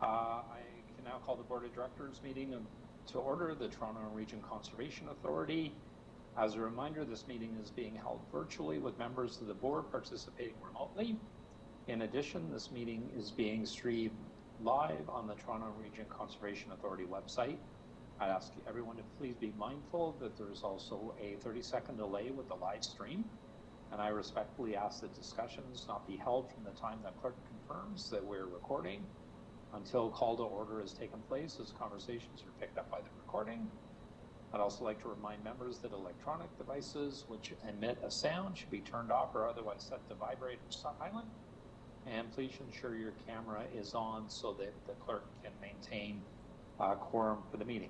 I can now call the Board of Directors meeting to order, the Toronto Region Conservation Authority. As a reminder, this meeting is being held virtually with members of the board participating remotely. In addition, this meeting is being streamed live on the Toronto Region Conservation Authority website. I'd ask everyone to please be mindful that there's also a 30-second delay with the live stream, and I respectfully ask that discussions not be held from the time the clerk confirms that we're recording until call to order has taken place, as conversations are picked up by the recording. I'd also like to remind members that electronic devices which emit a sound should be turned off or otherwise set to vibrate or silent. And please ensure your camera is on so that the clerk can maintain quorum for the meeting.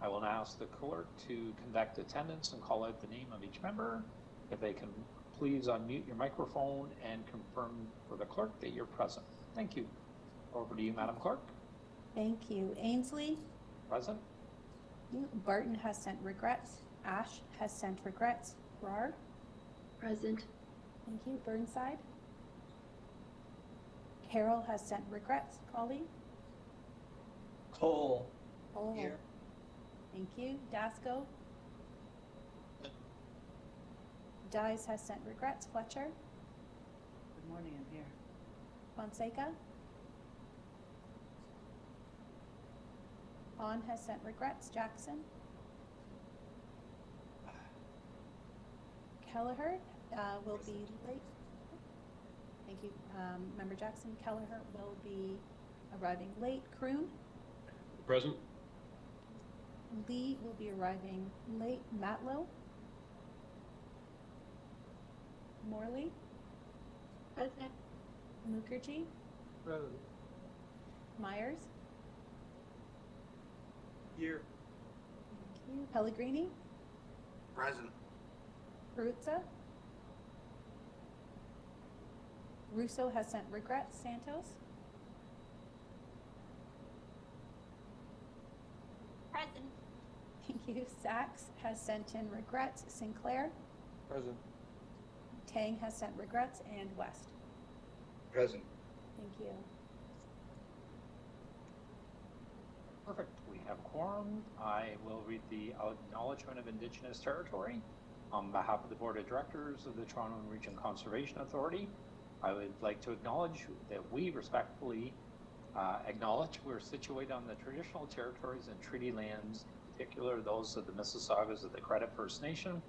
I will now ask the clerk to conduct attendance and call out the name of each member. If they can please unmute your microphone and confirm for the clerk that you're present. Thank you. Over to you, Madam Clerk. Thank you. Ainsley? Present. Barton has sent regrets. Ash has sent regrets. Rar? Present. Thank you. Burnside? Carol has sent regrets. Colleen? Cole. Cole. Here. Thank you. Dasco? Dies has sent regrets. Fletcher? Good morning, I'm here. Fonseca? On has sent regrets. Jackson? Kelleher will be late. Thank you, Member Jackson. Kelleher will be arriving late. Kroon? Present. Lee will be arriving late. Matlow? Morley? Present. Mukherjee? Present. Myers? Here. Thank you. Pellegrini? Present. Peruzza? Russo has sent regrets. Santos? Present. Thank you. Sachs has sent in regrets. Sinclair? Present. Tang has sent regrets. And West? Present. Thank you. Perfect. We have quorum. I will read the acknowledgement of Indigenous territory. On behalf of the Board of Directors of the Toronto Region Conservation Authority, I would like to acknowledge that we respectfully acknowledge we're situated on the traditional territories and treaty lands, in particular those of the Mississaugas of the Credit First Nation,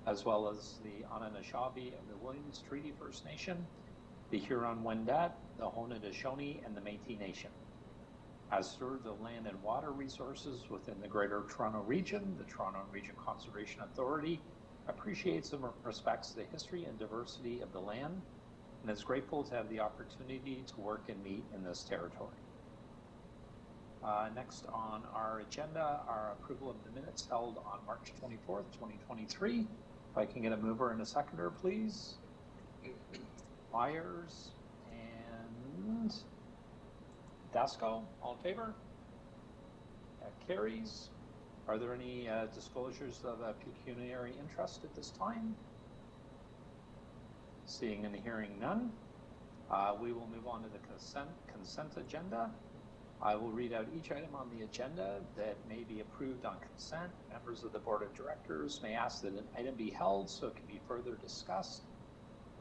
as well as the Anishinaabe of the Williams Treaty First Nation, the Huron-Wendat, the Haudenosaunee, and the Métis Nation. As stewards of land and water resources within the Greater Toronto Region, the Toronto Region Conservation Authority appreciates and respects the history and diversity of the land and is grateful to have the opportunity to work and meet in this territory. Next on our agenda, our approval of the minutes held on March 24th, 2023. If I can get a mover and a seconder, please. Myers and Dasco, all in favor? That carries. Are there any disclosures of pecuniary interest at this time? Seeing and hearing none, we will move on to the consent agenda. I will read out each item on the agenda that may be approved on consent. Members of the Board of Directors may ask that an item be held so it can be further discussed.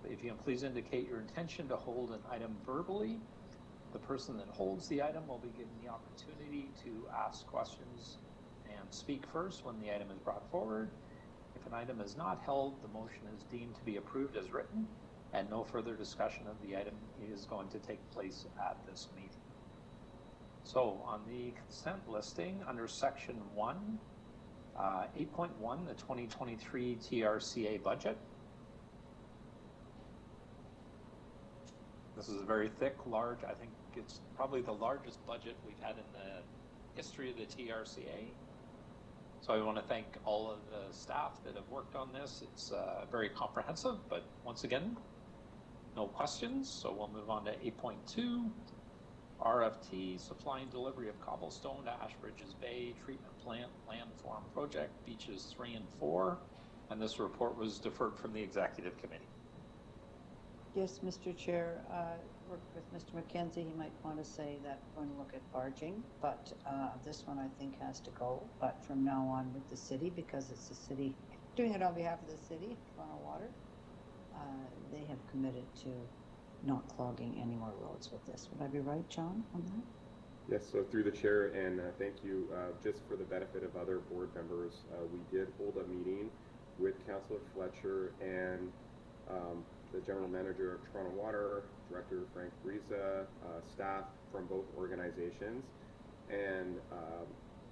If you can please indicate your intention to hold an item verbally, the person that holds the item will be given the opportunity to ask questions and speak first when the item is brought forward. If an item is not held, the motion is deemed to be approved as written, and no further discussion of the item is going to take place at this meeting. So on the consent listing, under section 1, 8.1, the 2023 TRCA budget. This is a very thick, large, I think it's probably the largest budget we've had in the history of the TRCA. So I want to thank all of the staff that have worked on this. It's very comprehensive, but once again, no questions. So we'll move on to 8.2, RFT, supply and delivery of cobblestone to Ashbridges Bay Treatment Plant Landform Project, Beaches 3 and 4. And this report was deferred from the Executive Committee. Yes, Mr. Chair, worked with Mr. McKenzie. He might want to say that we're going to look at barging, but this one I think has to go. But from now on with the city, because it's the city doing it on behalf of the city, Toronto Water, they have committed to not clogging any more roads with this. Would I be right, John, on that? Yes, so through the chair, and thank you, just for the benefit of other board members, we did hold a meeting with Councillor Fletcher and the General Manager of Toronto Water, Director Frank Briza, staff from both organizations, and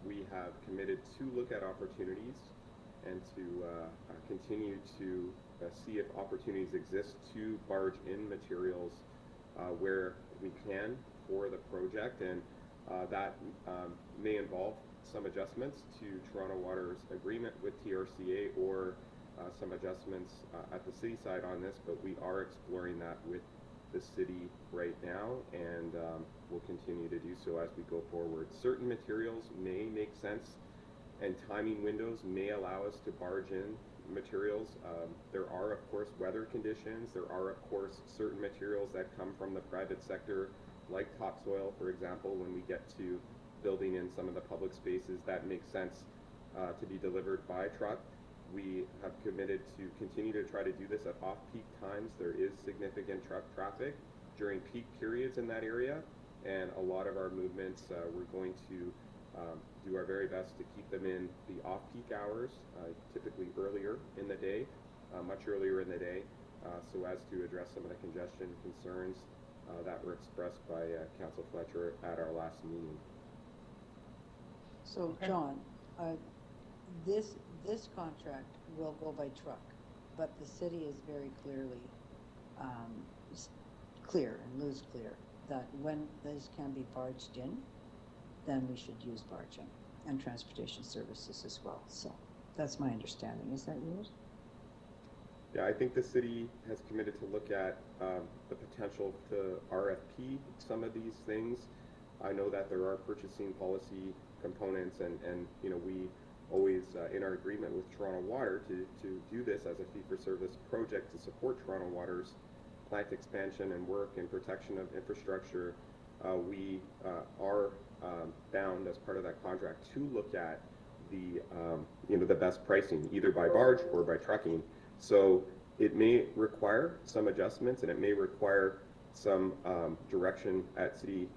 we have committed to look at opportunities and to continue to see if opportunities exist to barge in materials where we can for the project, and that may involve some adjustments to Toronto Water's agreement with TRCA or some adjustments at the city side on this, but we are exploring that with the city right now, and we'll continue to do so as we go forward. Certain materials may make sense, and timing windows may allow us to barge in materials. There are, of course, weather conditions. There are, of course, certain materials that come from the private sector, like topsoil, for example, when we get to building in some of the public spaces that make sense to be delivered by truck. We have committed to continue to try to do this at off-peak times. There is significant truck traffic during peak periods in that area, and a lot of our movements, we're going to do our very best to keep them in the off-peak hours, typically earlier in the day, much earlier in the day, so as to address some of the congestion concerns that were expressed by Council Fletcher at our last meeting. So, John, this contract will go by truck, but the city is very clearly clear and Lou's clear that when these can be barged in, then we should use barging and transportation services as well. So that's my understanding. Is that yours? Yeah, I think the city has committed to look at the potential to RFP some of these things. I know that there are purchasing policy components, and you know, we always in our agreement with Toronto Water to do this as a fee-for-service project to support Toronto Water's plant expansion and work and protection of infrastructure. We are bound as part of that contract to look at the you know, the best pricing, either by barge or by trucking. So it may require some adjustments, and it may require some direction at city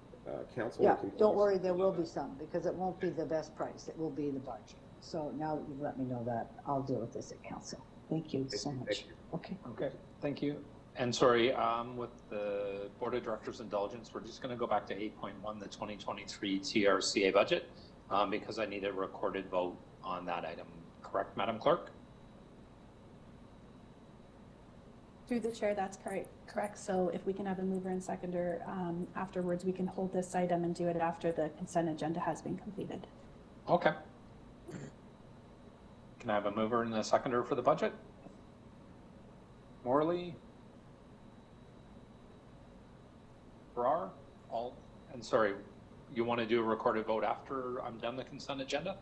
council. Yeah, don't worry, there will be some, because it won't be the best price. It will be the barging. So now that you've let me know that, I'll deal with this at council. Thank you so much. Thank you. Okay. Okay, thank you. And sorry, with the Board of Directors' indulgence, we're just going to go back to 8.1, the 2023 TRCA budget, because I need a recorded vote on that item. Correct, Madam Clerk? Through the chair, that's correct. So if we can have a mover and seconder afterwards, we can hold this item and do it after the consent agenda has been completed. Okay. Can I have a mover and a seconder for the budget? Morley? Brar? All? And sorry, you want to do a recorded vote after I'm done the consent agenda?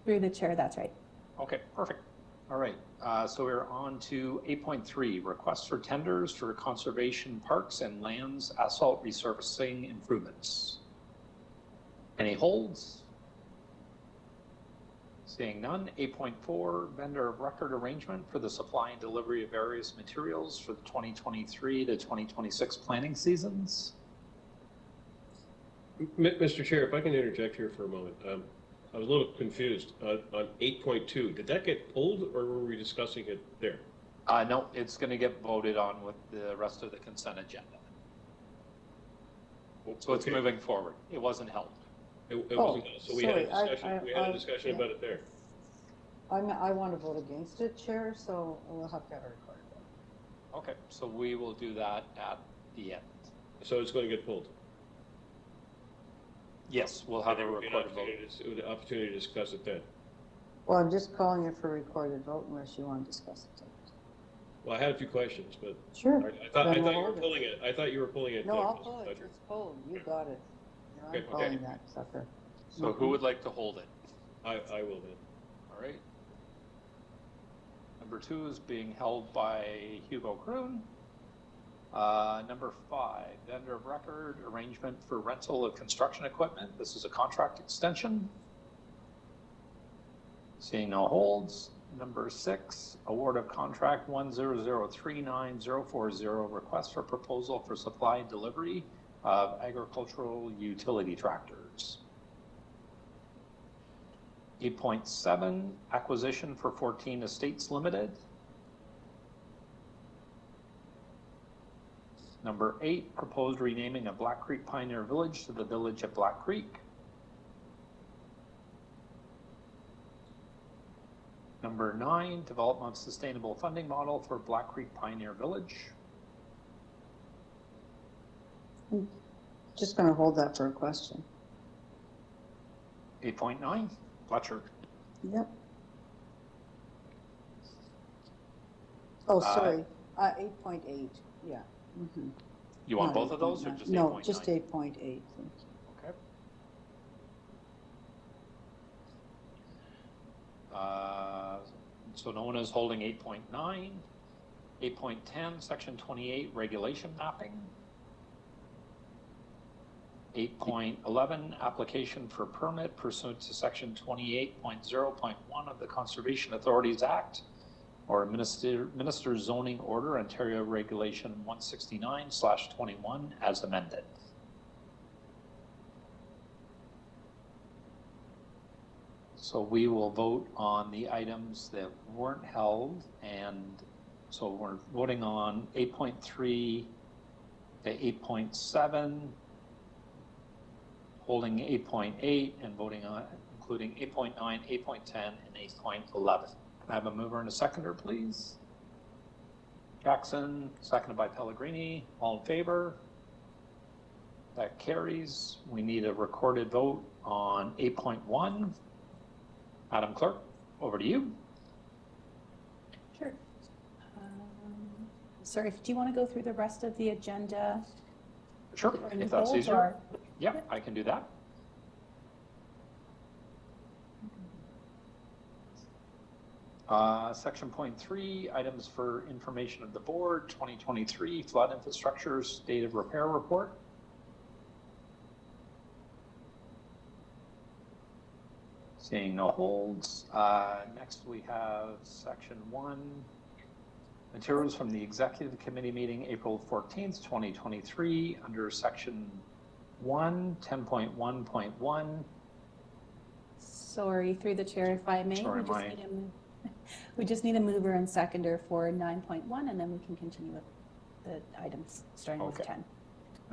Through the chair, that's right. Okay, perfect. All right, so we're on to 8.3, requests for tenders for conservation parks and lands asphalt resurfacing improvements. Any holds? Seeing none. 8.4, vendor of record arrangement for the supply and delivery of various materials for the 2023 to 2026 planning seasons. Mr. Chair, if I can interject here for a moment. I was a little confused on 8.2. Did that get pulled, or were we discussing it there? No, it's going to get voted on with the rest of the consent agenda. So it's moving forward. It wasn't held. It wasn't. So we sorry, had a discussion. We had a discussion about it there. I want to vote against it, Chair, so we'll have to have a recorded vote. Okay, so we will do that at the end. So it's going to get pulled. Yes, we'll have a recorded vote. The opportunity to discuss it then. Well, I'm just calling it for a recorded vote unless you want to discuss it. Well, I had a few questions, but Sure. I thought you were pulling it. I thought you were pulling it. No, I'll pull it. It's pulled. You got it. I'm calling that sucker. So who would like to hold it? I will then. All right. Number 2 is being held by Hugo Kroon. Number 5, vendor of record, arrangement for rental of construction equipment. This is a contract extension. Seeing no holds. Number 6, award of contract 1003940, request for proposal for supply and delivery of agricultural utility tractors. 8.7, acquisition for 14 Estates Limited. Number 8, proposed renaming of Black Creek Pioneer Village to the Village of Black Creek. Number 9, development of sustainable funding model for Black Creek Pioneer Village. Just going to hold that for a question. 8.9, Fletcher. Yep. Oh, sorry. 8.8. Yeah. Mm-hmm. You want both of those or just 8.9? No, just 8.8. Thank you. Okay. So no one is holding 8.9. 8.10, Section 28, regulation mapping. 8.11, application for permit pursuant to Section 28.0.1 of the Conservation Authorities Act, or Minister's Zoning Order, Ontario Regulation 169/21 as amended. So we will vote on the items that weren't held, and so we're voting on 8.3 to 8.7, holding 8.8, and voting on including 8.9, 8.10, and 8.11. Can I have a mover and a seconder, please? Jackson, seconded by Pellegrini. All in favor? That carries. We need a recorded vote on 8.1. Madam Clerk, over to you. Sure. Sorry, do you want to go through the rest of the agenda? Sure, if that's easier. Yeah, I can do that. Section point 3, items for information of the board, 2023 flood infrastructure state of repair report. Seeing no holds. Next we have section 1, materials from the executive committee meeting April 14th, 2023, under section 1, 10.1.1. Sorry, through the chair, if I may. Sorry, we just need a mover and seconder for 9.1, and then we can continue with the items starting with 10.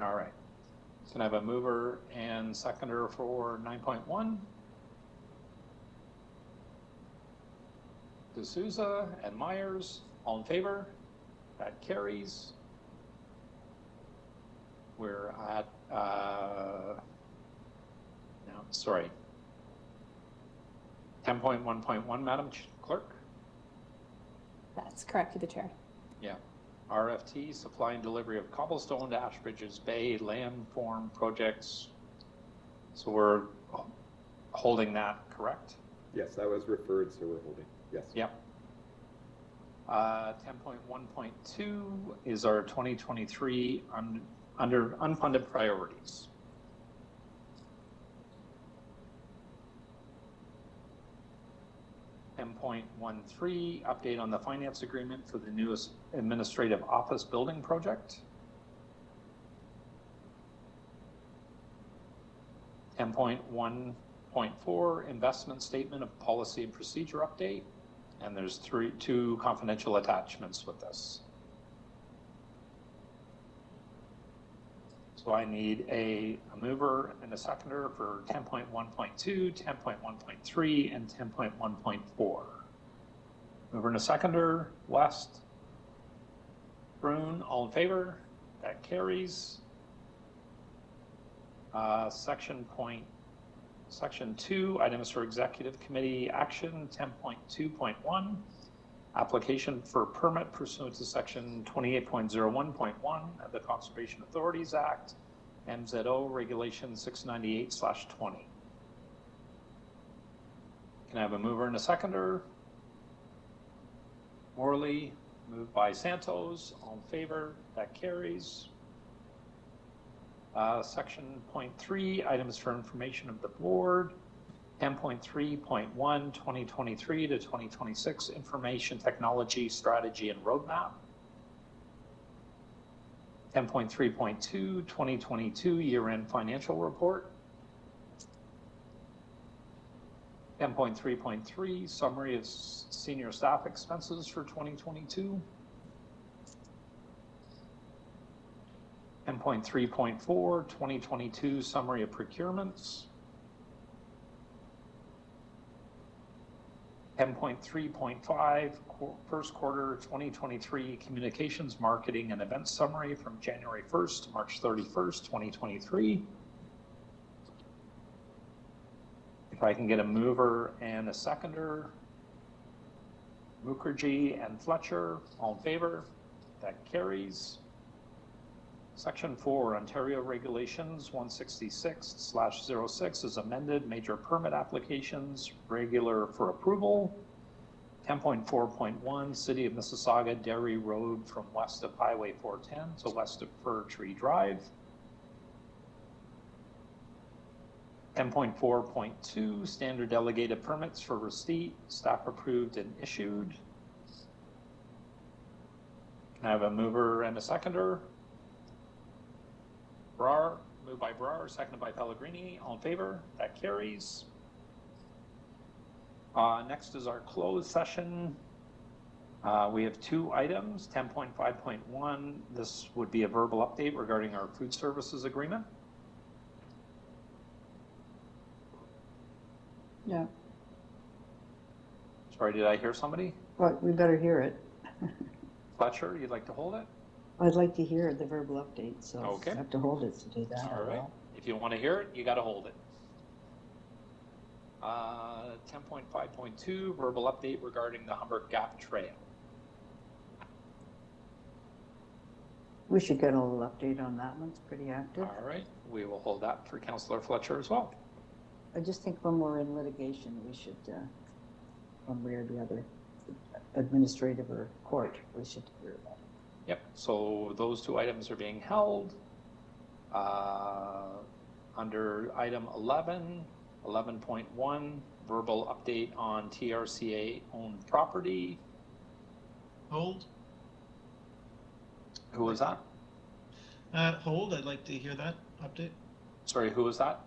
All right. So I have a mover and seconder for 9.1. D'Souza and Myers, all in favor? That carries. We're at, no, sorry. 10.1.1, Madam Clerk? That's correct, through the chair. Yeah. RFT, supply and delivery of cobblestone to Ashbridges Bay landform projects. So we're holding that, correct? Yes, that was referred, so we're holding. Yes. Yep. 10.1.2 is our 2023 under unfunded priorities. .13, update on the finance agreement for the newest administrative office building project. 10.1.4, investment statement of policy and procedure update. And there's two confidential attachments with this. So I need a mover and a seconder for 10.1.2, 10.1.3, and 10.1.4. Mover and a seconder, West, Brune, all in favor? That carries. Section 2, items for executive committee action, 10.2.1, application for permit pursuant to section 28.01.1 of the Conservation Authorities Act, MZO Regulation 698/20. Can I have a mover and a seconder? Morley, moved by Santos, all in favor, That carries. Section .3, items for information of the board. 10.3.1, 2023 to 2026 information technology strategy and roadmap. 10.3.2, 2022 year-end financial report. 10.3.3, summary of senior staff expenses for 2022. 10.3.4, 2022 summary of procurements. 10.3.5, first quarter 2023 communications, marketing, and event summary from January 1st to March 31st, 2023. If I can get a mover and a seconder, Mukherjee and Fletcher, all in favor? That carries. Section 4, Ontario Regulations 166/06 is amended, major permit applications, regular for approval. 10.4.1, City of Mississauga Dairy Road from west of Highway 410 to west of Fir Tree Drive. 10.4.2, standard delegated permits for receipt, staff approved and issued. Can I have a mover and a seconder? Brar, moved by Brar, seconded by Pellegrini. All in favor? That carries. Next is our closed session. We have two items. 10.5.1, this would be a verbal update regarding our food services agreement. Yeah, Sorry, did I hear somebody? well, we better hear it. Fletcher, you'd like to hold it? I'd like to hear the verbal update, so Okay. I have to hold it to do that. All right. If you want to hear it, you got to hold it. 10.5.2, verbal update regarding the Humber Gap Trail. We should get a little update on that one. It's pretty active. All right, we will hold that for Councillor Fletcher as well. I just think when we're in litigation, we should, one way or the other, administrative or court, we should hear about it. Yep, so those two items are being held. Under item 11, 11.1, verbal update on TRCA owned property. Hold. Who was that? Hold. I'd like to hear that update. Sorry, who was that?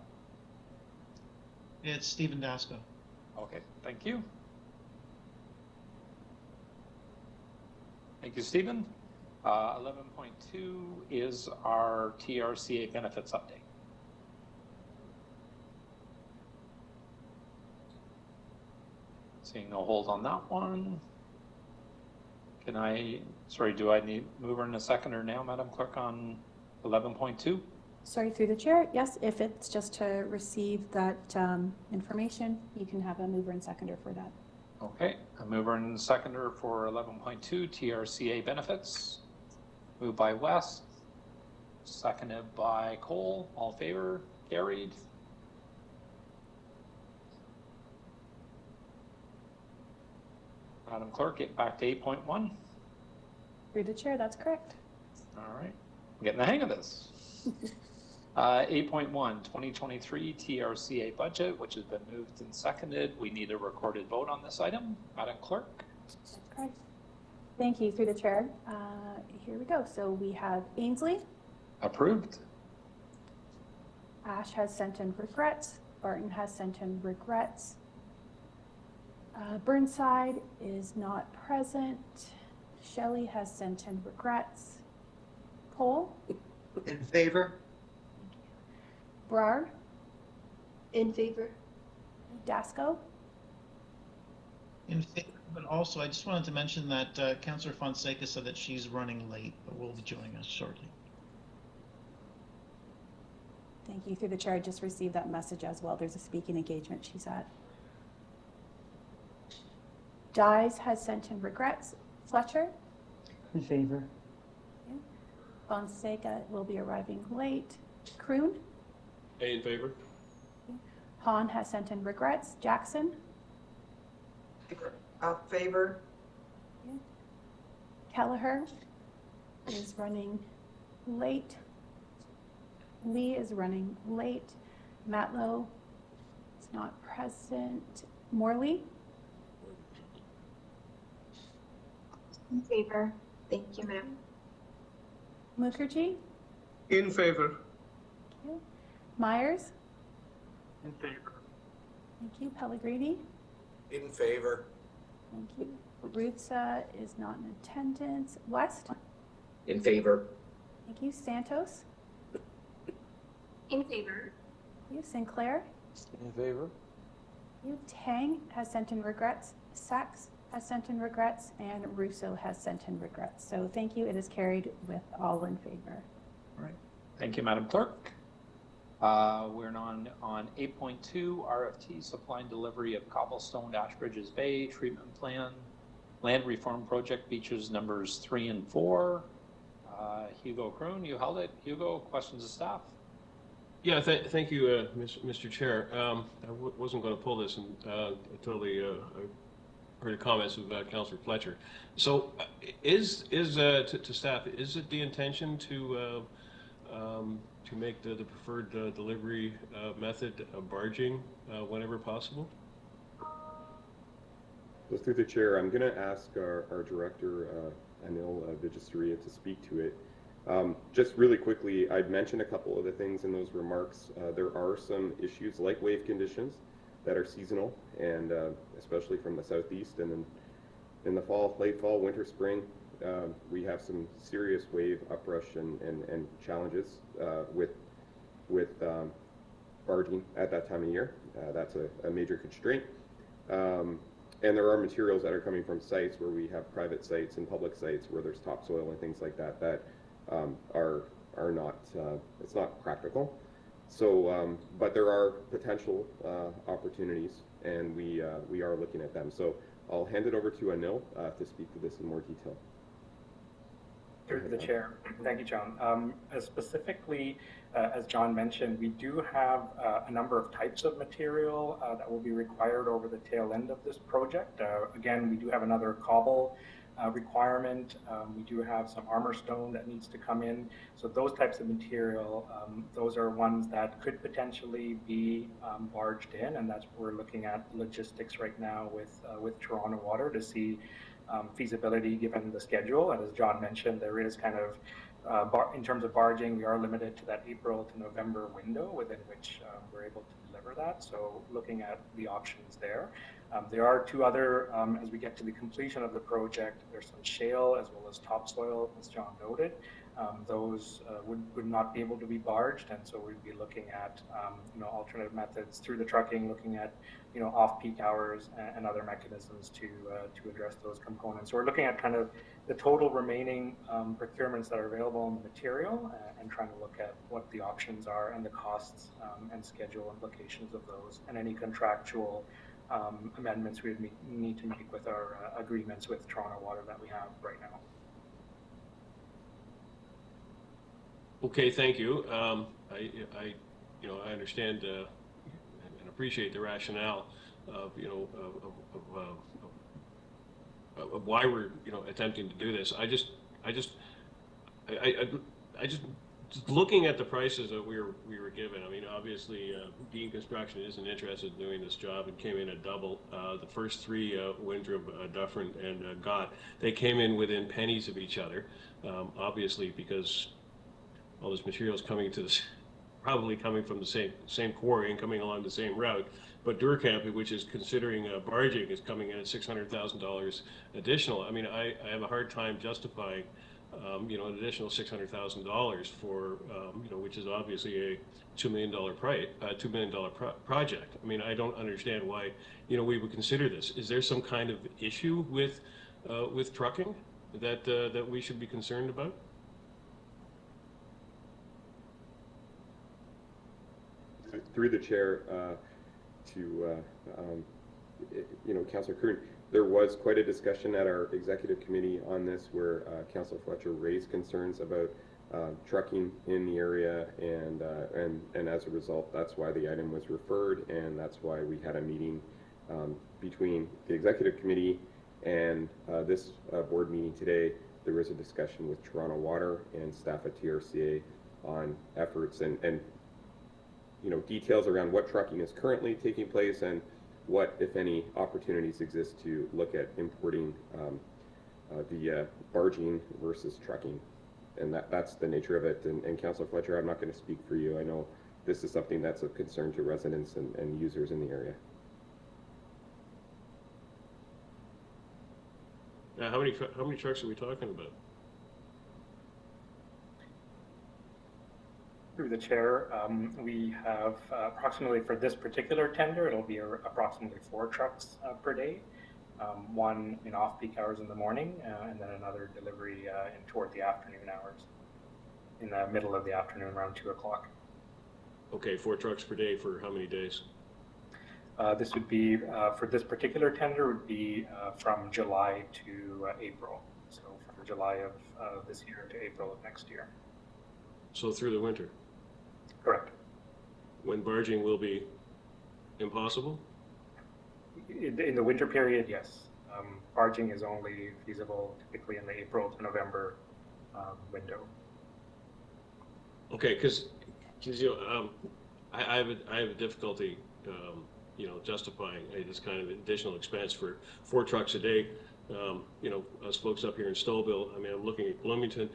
It's Stephen Dasco. Okay, thank you. Thank you, Stephen. 11.2 is our TRCA benefits update. Seeing no hold on that one. Can I, sorry, do I need mover and a seconder now, Madam Clerk, on 11.2? Sorry, through the chair. Yes, if it's just to receive that information, you can have a mover and seconder for that. Okay, a mover and seconder for 11.2 TRCA benefits. Moved by West, seconded by Cole. All in favor? Carried. Madam Clerk, get back to 8.1. Through the chair, that's correct. All right, I'm getting the hang of this. 8.1, 2023 TRCA budget, which has been moved and seconded. We need a recorded vote on this item. Madam Clerk? That's correct. Thank you, through the chair. Here we go. So we have Ainsley. Approved. Ash has sent in regrets. Barton has sent in regrets. Burnside is not present. Shelley has sent in regrets. Cole. In favor? Brar. In favor? Dasco. In favor, but also I just wanted to mention that Councillor Fonseca said that she's running late, but will be joining us shortly. Thank you, through the chair. I just received that message as well. There's a speaking engagement she's at. Dyes has sent in regrets. Fletcher. In favor. Fonseca will be arriving late. Kroon. In favor? Hahn has sent in regrets. Jackson. Favor? Kelleher. is running late. Lee is running late. Matlow is not present. Morley? In favor. Thank you, ma'am. Mukherjee? In favor. Thank you. Myers? In favor. Thank you. Pellegrini? In favor. Thank you. Rutsa is not in attendance. West? In favor. Thank you. Santos? In favor. Thank you. Sinclair? In favor. Thank you. Tang has sent in regrets. Sachs has sent in regrets. And Russo has sent in regrets. So thank you. It is carried with all in favor. All right. Thank you, Madam Clerk. We're on 8.2, RFT supply and delivery of cobblestone Ashbridges Bay treatment plan, land reform project features numbers 3 and 4. Hugo Kroon, you held it. Hugo, questions of staff? Yeah, thank you, Mr. Chair. I wasn't going to pull this, and I totally heard the comments of Councillor Fletcher. So, to staff, is it the intention to make the preferred delivery method barging whenever possible? So through the chair, I'm going to ask our director, Anil Vijayasurya, to speak to it. Just really quickly, I'd mentioned a couple of the things in those remarks. There are some issues like wave conditions that are seasonal, and especially from the southeast, and then in the fall, late fall, winter, spring, we have some serious wave uprush and challenges with barging at that time of year. That's a major constraint. And there are materials that are coming from sites where we have private sites and public sites where there's topsoil and things like that that are not, it's not practical. So, but there are potential opportunities, and we are looking at them. So I'll hand it over to Anil to speak to this in more detail. Through the chair. Thank you, John. Specifically, as John mentioned, we do have a number of types of material that will be required over the tail end of this project. Again, we do have another cobble requirement. We do have some armor stone that needs to come in. So those types of material, those are ones that could potentially be barged in, and that's what we're looking at logistics right now with Toronto Water to see feasibility given the schedule. And as John mentioned, there is kind of, in terms of barging, we are limited to that April to November window within which we're able to deliver that. So looking at the options there. There are two other, as we get to the completion of the project, there's some shale as well as topsoil, as John noted. Those would not be able to be barged, and so we'd be looking at alternative methods through the trucking, looking at off-peak hours and other mechanisms to address those components. So we're looking at kind of the total remaining procurements that are available in the material and trying to look at what the options are and the costs and schedule implications of those, and any contractual amendments we would need to make with our agreements with Toronto Water that we have right now. Okay, thank you. I understand and appreciate the rationale of of why we're attempting to do this. I just looking at the prices that we were given. I mean, obviously, Dean Construction isn't interested in doing this job and came in at double. The first three, Winthrop, Dufferin, and Gott, they came in within pennies of each other. Obviously, because all this material is coming to this, probably coming from the same quarry and coming along the same route. But Durkamp, which is considering barging, is coming in at $600,000 additional. I mean, I have a hard time justifying, an additional $600,000 for, which is obviously a $2 million project. I mean, I don't understand why, we would consider this. Is there some kind of issue with trucking that we should be concerned about? Through the chair, Councillor Kroon, there was quite a discussion at our executive committee on this where Councillor Fletcher raised concerns about trucking in the area, and as a result, that's why the item was referred, and that's why we had a meeting between the executive committee and this board meeting today there is a discussion with Toronto Water and staff at TRCA on efforts and details around what trucking is currently taking place and what, if any, opportunities exist to look at importing via barging versus trucking. And that's the nature of it. And Councillor Fletcher, I'm not going to speak for you. I know this is something that's of concern to residents and users in the area. How many trucks are we talking about? Through the chair, we have approximately, for this particular tender, it'll be approximately 4 trucks per day. One in off-peak hours in the morning, and then another delivery toward the afternoon hours, in the middle of the afternoon, around 2 o'clock. Okay, 4 trucks per day for how many days? This would be, for this particular tender, would be from July to April. So from July of this year to April of next year. So through the winter? Correct. When barging will be impossible? In the winter period, yes. Barging is only feasible typically in the April to November window. Okay, because I have a difficulty, justifying this kind of additional expense for 4 trucks a day. Us folks up here in Stouffville, I mean, I'm looking at Bloomington,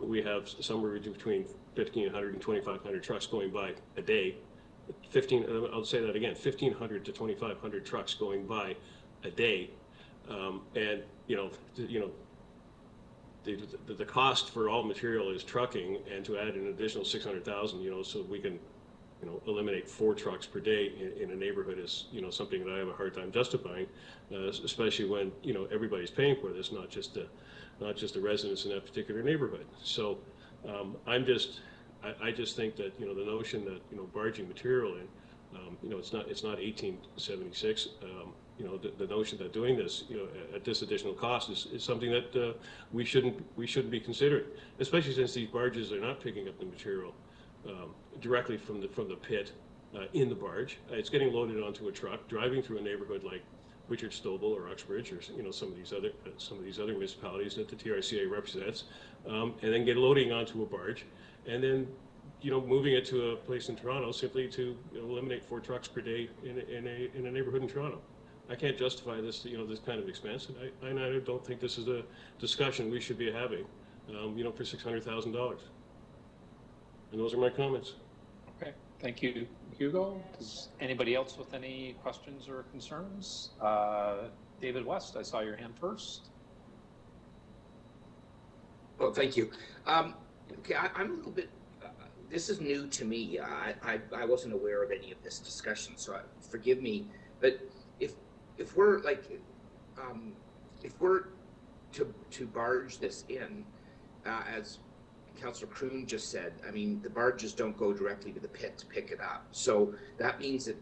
we have somewhere between 1,500 and 2,500 trucks going by a day. I'll say that again, 1,500 to 2,500 trucks going by a day. And, the cost for all material is trucking, and to add an additional 600,000, so we can, eliminate 4 trucks per day in a neighborhood is, something that I have a hard time justifying, especially when, everybody's paying for this, not just the residents in that particular neighborhood. So I just think that, the notion that, barging material in, it's not 1876, the notion that doing this, at this additional cost is something that we shouldn't be considering, especially since these barges are not picking up the material directly from the pit in the barge. It's getting loaded onto a truck, driving through a neighborhood like Richard Stouffville or Uxbridge or some of these other municipalities that the TRCA represents, and then loading onto a barge, and then moving it to a place in Toronto simply to eliminate 4 trucks per day in a neighborhood in Toronto. I can't justify this this kind of expense, and I don't think this is a discussion we should be having for $600,000. And those are my comments. Okay, thank you, Hugo. Does anybody else with any questions or concerns? David West, I saw your hand first. Well, thank you. Okay, I'm a little bit, this is new to me. I wasn't aware of any of this discussion, so forgive me. But if we're like, if we're to barge this in, as Councillor Kroon just said, I mean, the barges don't go directly to the pit to pick it up. So that means that,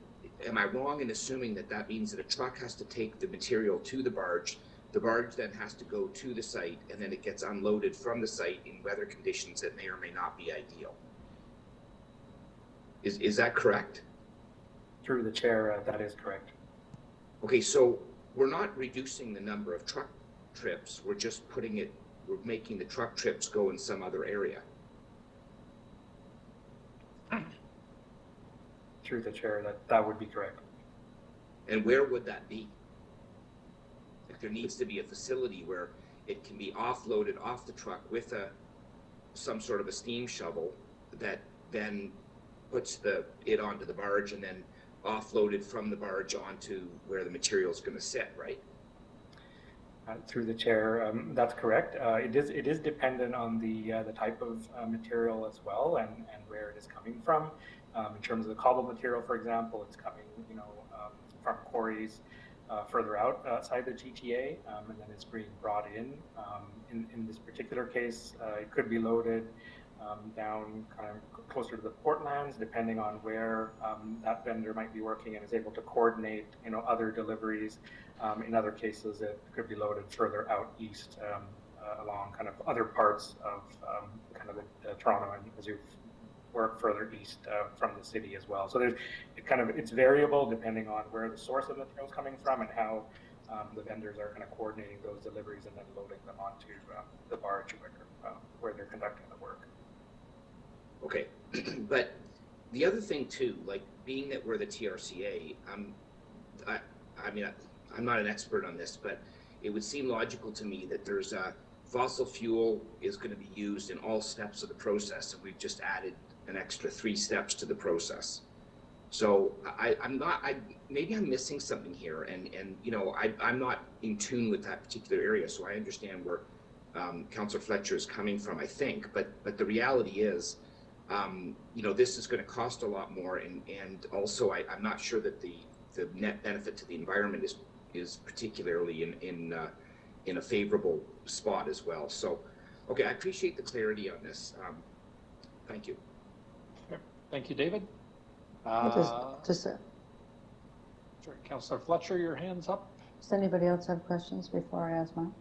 am I wrong in assuming that means that a truck has to take the material to the barge then has to go to the site, and then it gets unloaded from the site in weather conditions that may or may not be ideal? Is that correct? Through the chair, that is correct. Okay, so we're not reducing the number of truck trips, we're making the truck trips go in some other area. Through the chair, that would be correct. And where would that be? If there needs to be a facility where it can be offloaded off the truck with some sort of a steam shovel that then puts it onto the barge and then offloaded from the barge onto where the material is going to sit, right? Through the chair, that's correct. It is dependent on the type of material as well, and where it is coming from. In terms of the cobble material, for example, it's coming from quarries further outside the GTA, and then it's being brought in. In this particular case, it could be loaded down kind of closer to the portlands, depending on where that vendor might be working and is able to coordinate other deliveries. In other cases, it could be loaded further out east along kind of other parts of kind of the Toronto, and as you work further east from the city as well. So it's variable depending on where the source of the material is coming from and how the vendors are kind of coordinating those deliveries and then loading them onto the barge where they're conducting the work. Okay, but the other thing too, like being that we're the TRCA, I mean, I'm not an expert on this, but it would seem logical to me that there's a fossil fuel is going to be used in all steps of the process, and we've just added an extra 3 steps to the process. So maybe I'm missing something here, and you know, I'm not in tune with that particular area, so I understand where Councillor Fletcher is coming from, I think, but the reality is, you know, this is going to cost a lot more, and also I'm not sure that the net benefit to the environment is particularly in a favorable spot as well. So, okay, I appreciate the clarity on this. Thank you. Okay. Thank you, David. Sure. Councillor Fletcher, your hand's up. Does anybody else have questions before I ask mine?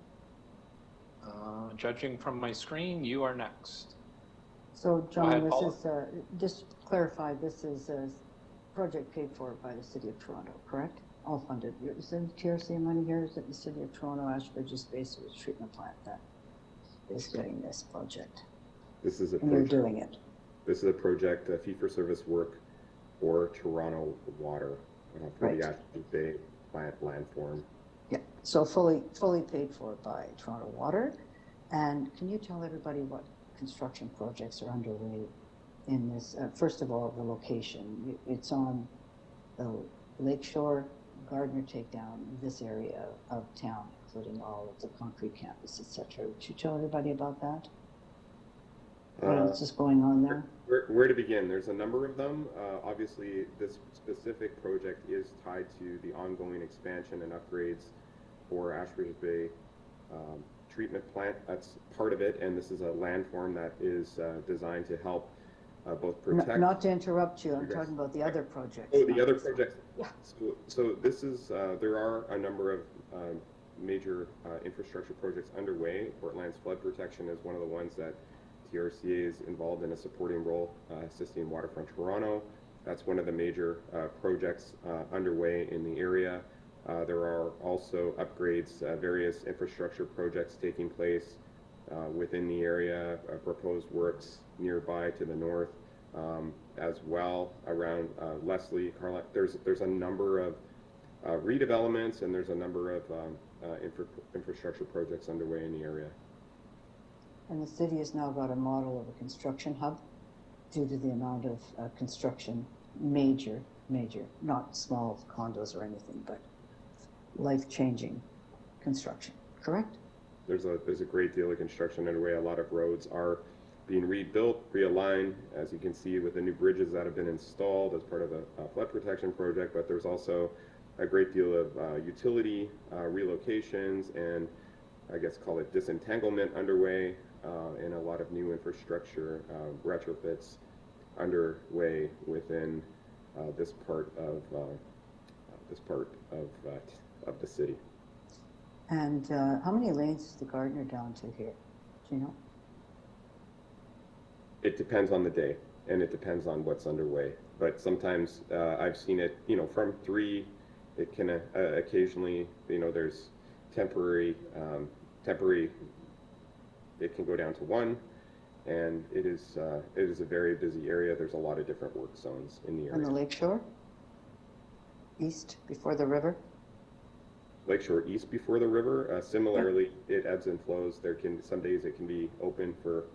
Judging from my screen, you are next. So, John, ahead, this Paula. is, just to clarify, this is a project paid for by the City of Toronto, correct? All funded. Is there TRCA money here? Is it the City of Toronto, Ashbridge's Bay Sewage Treatment Plant that is doing this project? This is a And you're project. doing it. This is a project, fee-for-service work for Toronto Water for Right. the Ashbridge Bay plant landform. Yeah, so fully paid for by Toronto Water. And can you tell everybody what construction projects are underway in this? First of all, the location. It's on the Lakeshore, Gardner takedown, this area of town, including all of the concrete campus, etc. Would you tell everybody about that? What else is going on there? Where to begin? There's a number of them. Obviously, this specific project is tied to the ongoing expansion and upgrades for Ashbridge Bay treatment plant. That's part of it, and this is a landform that is designed to help both protect... Not to interrupt you, I'm talking about the other projects. Oh, the other projects. Yeah. So this is, there are a number of major infrastructure projects underway. Portland's flood protection is one of the ones that TRCA is involved in a supporting role, assisting Waterfront Toronto. That's one of the major projects underway in the area. There are also upgrades, various infrastructure projects taking place within the area, proposed works nearby to the north as well around Leslie, Carlisle. There's a number of redevelopments, and there's a number of infrastructure projects underway in the area. And the city has now got a model of a construction hub due to the amount of construction, major, not small condos or anything, but life-changing construction, correct? There's a great deal of construction underway. A lot of roads are being rebuilt, realigned, as you can see with the new bridges that have been installed as part of the flood protection project, but there's also a great deal of utility relocations and I guess call it disentanglement underway, and a lot of new infrastructure retrofits underway within this part of the city. And how many lanes is the Gardner down to here? Do you know? It depends on the day, and it depends on what's underway. But sometimes I've seen it, you know, from 3. It can occasionally, you know, there's temporary. It can go down to 1, and it is a very busy area. There's a lot of different work zones in the area. On the lakeshore? East, before the river? Lakeshore east before the river. Similarly, it ebbs and flows. Some days it can be open for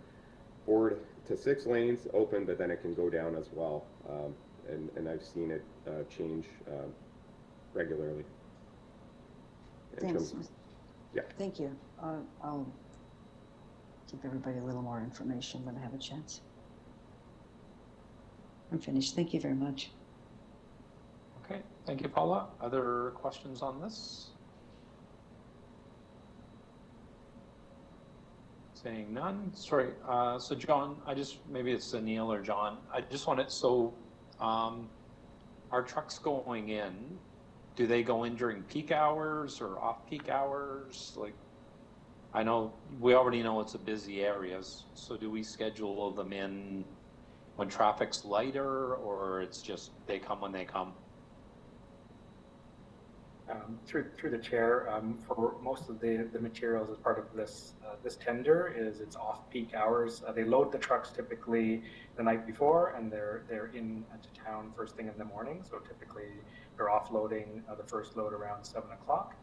4 to 6 lanes open, but then it can go down as well. And I've seen it change regularly. Thanks. Yeah. Thank you. I'll give everybody a little more information when I have a chance. I'm finished. Thank you very much. Okay, thank you, Paula. Other questions on this? Saying none. Sorry. So John, maybe it's Neil or John. I just wanted, our trucks going in, do they go in during peak hours or off-peak hours? Like, I know, we already know it's a busy area, so do we schedule them in when traffic's lighter, or it's just they come when they come? Through the chair, for most of the materials as part of this this tender is it's off-peak hours. They load the trucks typically the night before, and they're into town first thing in the morning. So typically they're offloading the first load around 7 o'clock,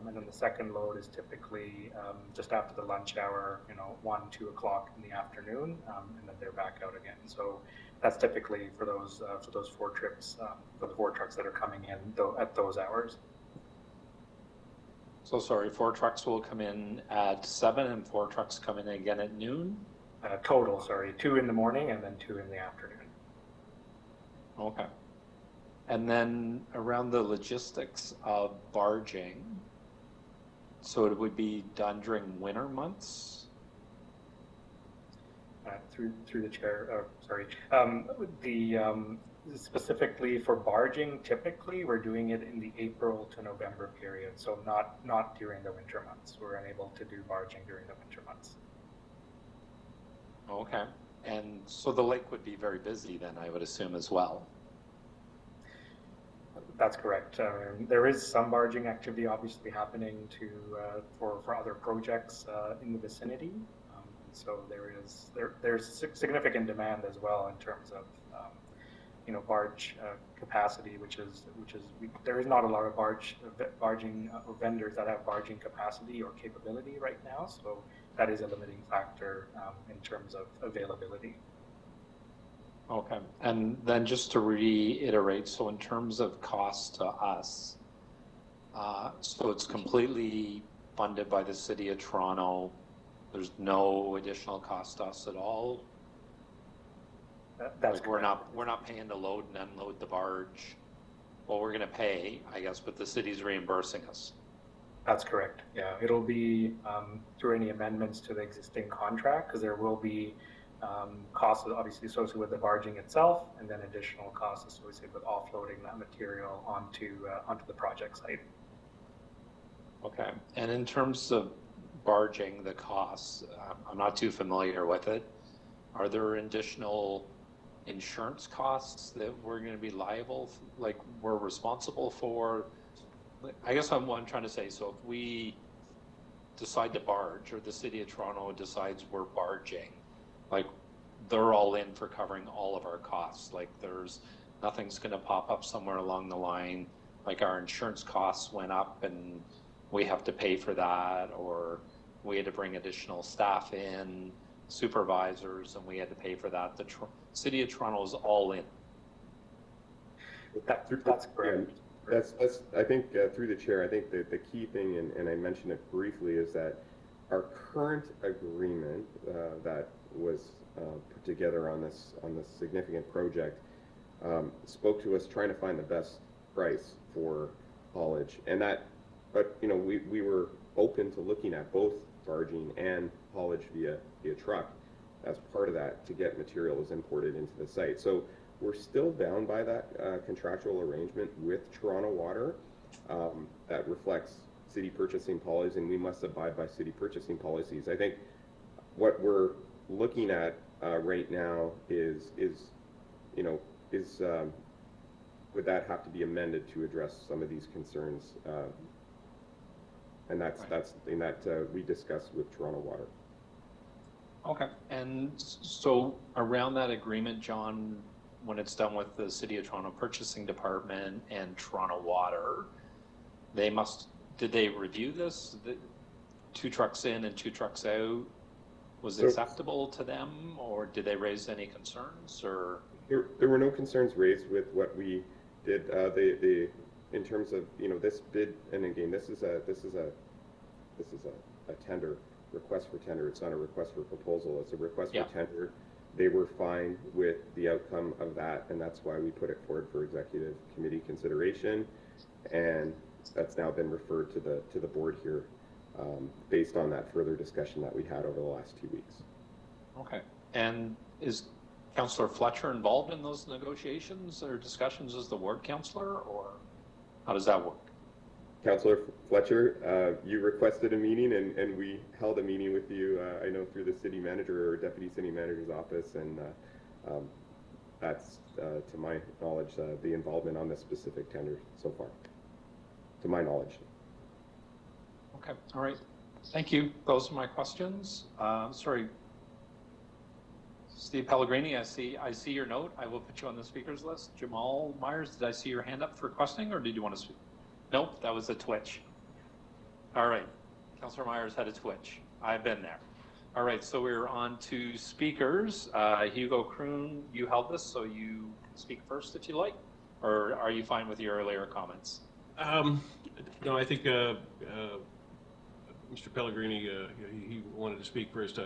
and then the second load is typically just after the lunch hour, 1, 2 o'clock in the afternoon, and then they're back out again. So that's typically for those 4 trips for the 4 trucks that are coming in at those hours. So sorry, 4 trucks will come in at 7 and 4 trucks come in again at noon? Total, sorry, 2 in the morning and then 2 in the afternoon. Okay. And then around the logistics of barging, so it would be done during winter months? Through the chair, sorry. Specifically for barging, typically we're doing it in the April to November period, so not during the winter months. We're unable to do barging during the winter months. Okay. And so the lake would be very busy then, I would assume, as well. That's correct. There is some barging activity obviously happening for other projects in the vicinity. So there's significant demand as well in terms of barge capacity, which is there is not a lot of barging or vendors that have barging capacity or capability right now. So that is a limiting factor in terms of availability. Okay. And then just to reiterate, so in terms of cost to us, so it's completely funded by the City of Toronto. There's no additional cost to us at all. That's like we're not paying to load and unload the barge. Well, we're going to pay, I guess, but the city's reimbursing us. That's correct. Yeah, it'll be through any amendments to the existing contract, because there will be costs obviously associated with the barging itself, and then additional costs associated with offloading that material onto the project site. Okay. And in terms of barging, the costs, I'm not too familiar with it. Are there additional insurance costs that we're going to be liable, like we're responsible for? I guess what I'm trying to say, so if we decide to barge, or the City of Toronto decides we're barging, like they're all in for covering all of our costs. Like there's nothing's going to pop up somewhere along the line, like our insurance costs went up and we have to pay for that, or we had to bring additional staff in, supervisors, and we had to pay for that. The City of Toronto is all in. That's correct. Yeah, that's I think through the chair, I think the key thing, and I mentioned it briefly, is that our current agreement that was put together on this significant project spoke to us trying to find the best price for haulage, and that, but we were open to looking at both barging and haulage via truck as part of that to get materials imported into the site. So we're still bound by that contractual arrangement with Toronto Water that reflects city purchasing policies, and we must abide by city purchasing policies. I think what we're looking at right now is would that have to be amended to address some of these concerns? And that's something that we discussed with Toronto Water. Okay. And so around that agreement, John, when it's done with the City of Toronto Purchasing Department and Toronto Water, did they review this? 2 trucks in and 2 trucks out was acceptable to them, or did they raise any concerns? Or there were no concerns raised with what we did. In terms of this bid, and again, this is a tender request for tender. It's not a request for proposal. It's a request for tender. They were fine with the outcome of that, and that's why we put it forward for executive committee consideration, and that's now been referred to the board here based on that further discussion that we had over the last 2 weeks. Okay. And is Councillor Fletcher involved in those negotiations or discussions as the ward councillor, or how does that work? Councillor Fletcher, you requested a meeting, and we held a meeting with you, I know, through the city manager or deputy city manager's office, and that's, to my knowledge, the involvement on this specific tender so far. to my knowledge. Okay, all right. Thank you. Those are my questions. Sorry, Steve Pellegrini, I see your note. I will put you on the speakers list. Jamal Myers, did I see your hand up for questioning, or did you want to speak? Nope, that was a twitch. All right, Councillor Myers had a twitch. I've been there. All right, so we're on to speakers. Hugo Kroon, you held this, so you can speak first if you like, or are you fine with your earlier comments? No, I think Mr. Pellegrini, he wanted to speak first.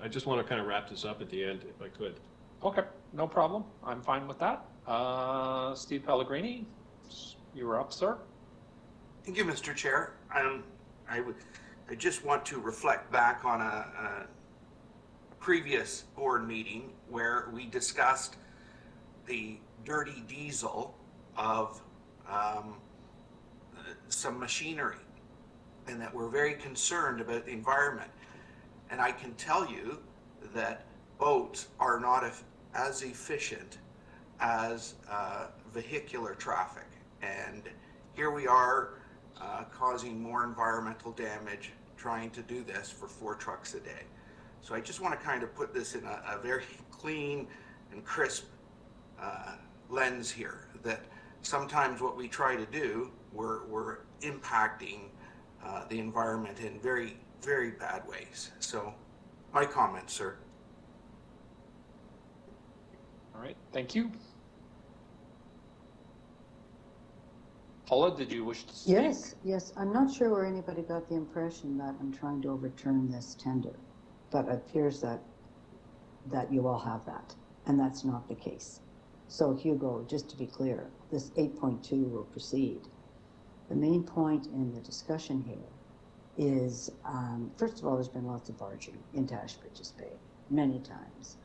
I just want to kind of wrap this up at the end, if I could. Okay, no problem. I'm fine with that. Steve Pellegrini, you were up, sir. Thank you, Mr. Chair. I just want to reflect back on a previous board meeting where we discussed the dirty diesel of some machinery, and that we're very concerned about the environment. And I can tell you that boats are not as efficient as vehicular traffic. And here we are causing more environmental damage trying to do this for 4 trucks a day. So I just want to kind of put this in a very clean and crisp lens here, that sometimes what we try to do, we're impacting the environment in very, very bad ways. So my comments, sir. All right, thank you. Paula, did you wish to speak? Yes. I'm not sure where anybody got the impression that I'm trying to overturn this tender, but it appears that you all have that, and that's not the case. So Hugo, just to be clear, this 8.2 will proceed. The main point in the discussion here is, first of all, there's been lots of barging into Ashbridges Bay, many times,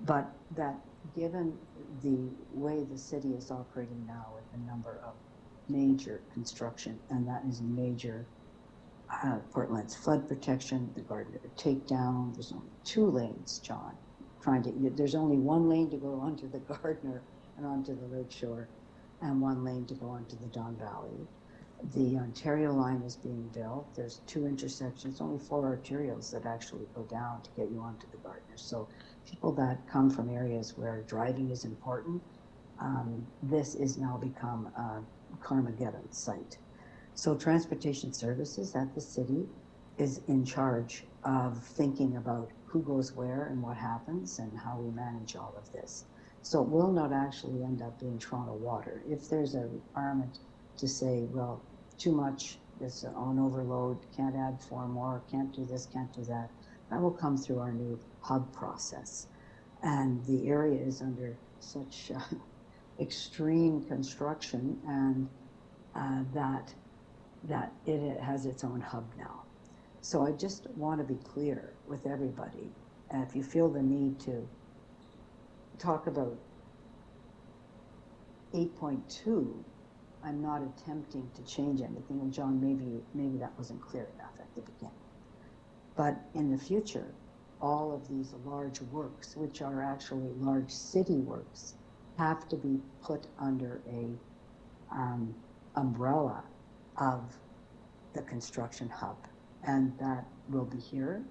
but that given the way the city is operating now with a number of major construction, and that is major Portland's flood protection, the Gardner takedown. There's only 2 lanes, John. There's only 1 lane to go onto the Gardner and onto the Lakeshore, and 1 lane to go onto the Don Valley. The Ontario line is being built. There's 2 intersections, only 4 arterials that actually go down to get you onto the Gardner. So people that come from areas where driving is important, this is now become a Carmageddon site. So transportation services at the city is in charge of thinking about who goes where and what happens and how we manage all of this. So it will not actually end up being Toronto Water. If there's a requirement to say, well, too much, it's on overload, can't add 4 more, can't do this, can't do that, that will come through our new hub process. And the area is under such extreme construction, and that it has its own hub now. So I just want to be clear with everybody. If you feel the need to talk about 8.2, I'm not attempting to change anything. And John, maybe that wasn't clear enough at the beginning. But in the future, all of these large works, which are actually large city works, have to be put under a umbrella of the construction hub, and that will be here,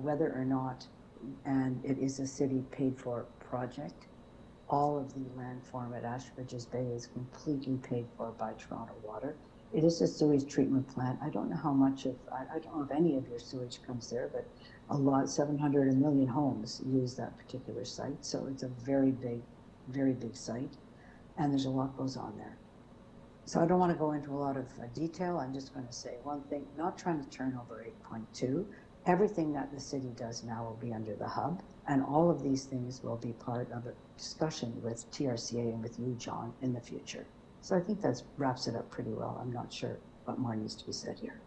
whether or not, and it is a city paid for project. All of the landform at Ashbridges Bay is completely paid for by Toronto Water. It is a sewage treatment plant. I don't know how much of, I don't know if any of your sewage comes there, but a lot, 700 million homes use that particular site. So it's a very big site, and there's a lot goes on there. So I don't want to go into a lot of detail. I'm just going to say one thing, not trying to turn over 8.2. Everything that the city does now will be under the hub, and all of these things will be part of a discussion with TRCA and with you, John, in the future. So I think that wraps it up pretty well. I'm not sure what more needs to be said here.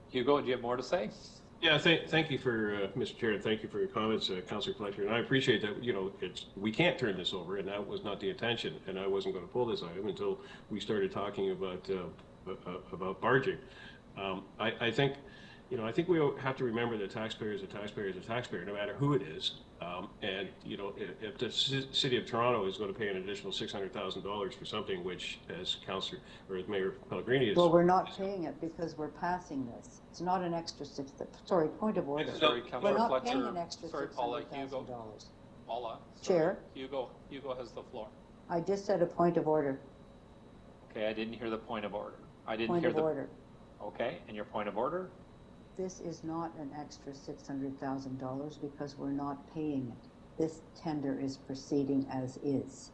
Hugo, do you have more to say? Yeah, thank you for, Mr. Chair, and thank you for your comments, Councillor Fletcher. And I appreciate that, you know, we can't turn this over, and that was not the intention. And I wasn't going to pull this item until we started talking about barging. I think, I think we have to remember that taxpayer is a taxpayer is a taxpayer, no matter who it is. And, if the city of Toronto is going to pay an additional $600,000 for something which, as Councillor or as Mayor Pellegrini is... Well, we're not paying it because we're passing this. It's not an extra sorry, point of order. Sorry, We're Councillor not Fletcher. paying an extra Sorry, Paula, $600,000. Paula. Chair. Hugo has the floor. I just said a point of order. Okay, I didn't hear the point of order. Point of order. Okay, and your point of order? This is not an extra $600,000 because we're not paying it. This tender is proceeding as is.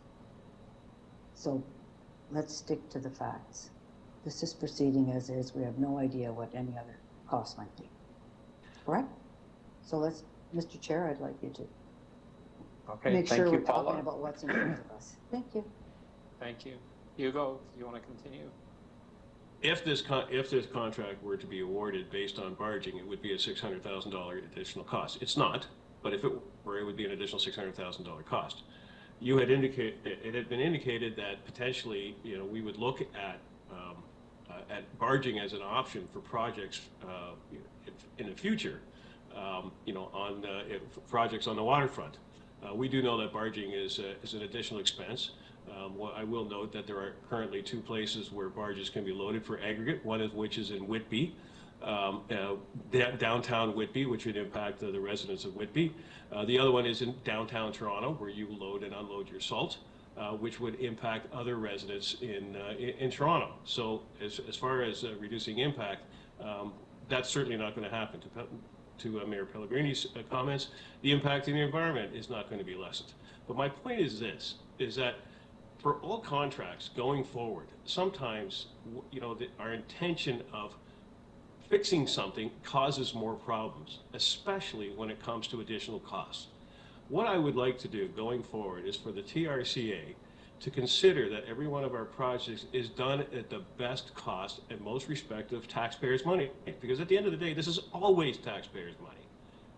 So let's stick to the facts. This is proceeding as is. We have no idea what any other costs might be. Correct? So Mr. Chair, I'd like you to make sure we're talking about what's in front of us. Thank you. Thank you. Hugo, do you want to continue? If this contract were to be awarded based on barging, it would be a $600,000 additional cost. It's not, but if it were, it would be an additional $600,000 cost. It had been indicated that potentially, we would look at barging as an option for projects in the future, on projects on the waterfront. We do know that barging is an additional expense. I will note that there are currently 2 places where barges can be loaded for aggregate, one of which is in Whitby, downtown Whitby, which would impact the residents of Whitby. The other one is in downtown Toronto, where you load and unload your salt, which would impact other residents in Toronto. So as far as reducing impact, that's certainly not going to happen. To Mayor Pellegrini's comments, the impact in the environment is not going to be lessened. But my point is this, is that for all contracts going forward, sometimes, our intention of fixing something causes more problems, especially when it comes to additional costs. What I would like to do going forward is for the TRCA to consider that every one of our projects is done at the best cost and most respective of taxpayers' money. Because at the end of the day, this is always taxpayers' money.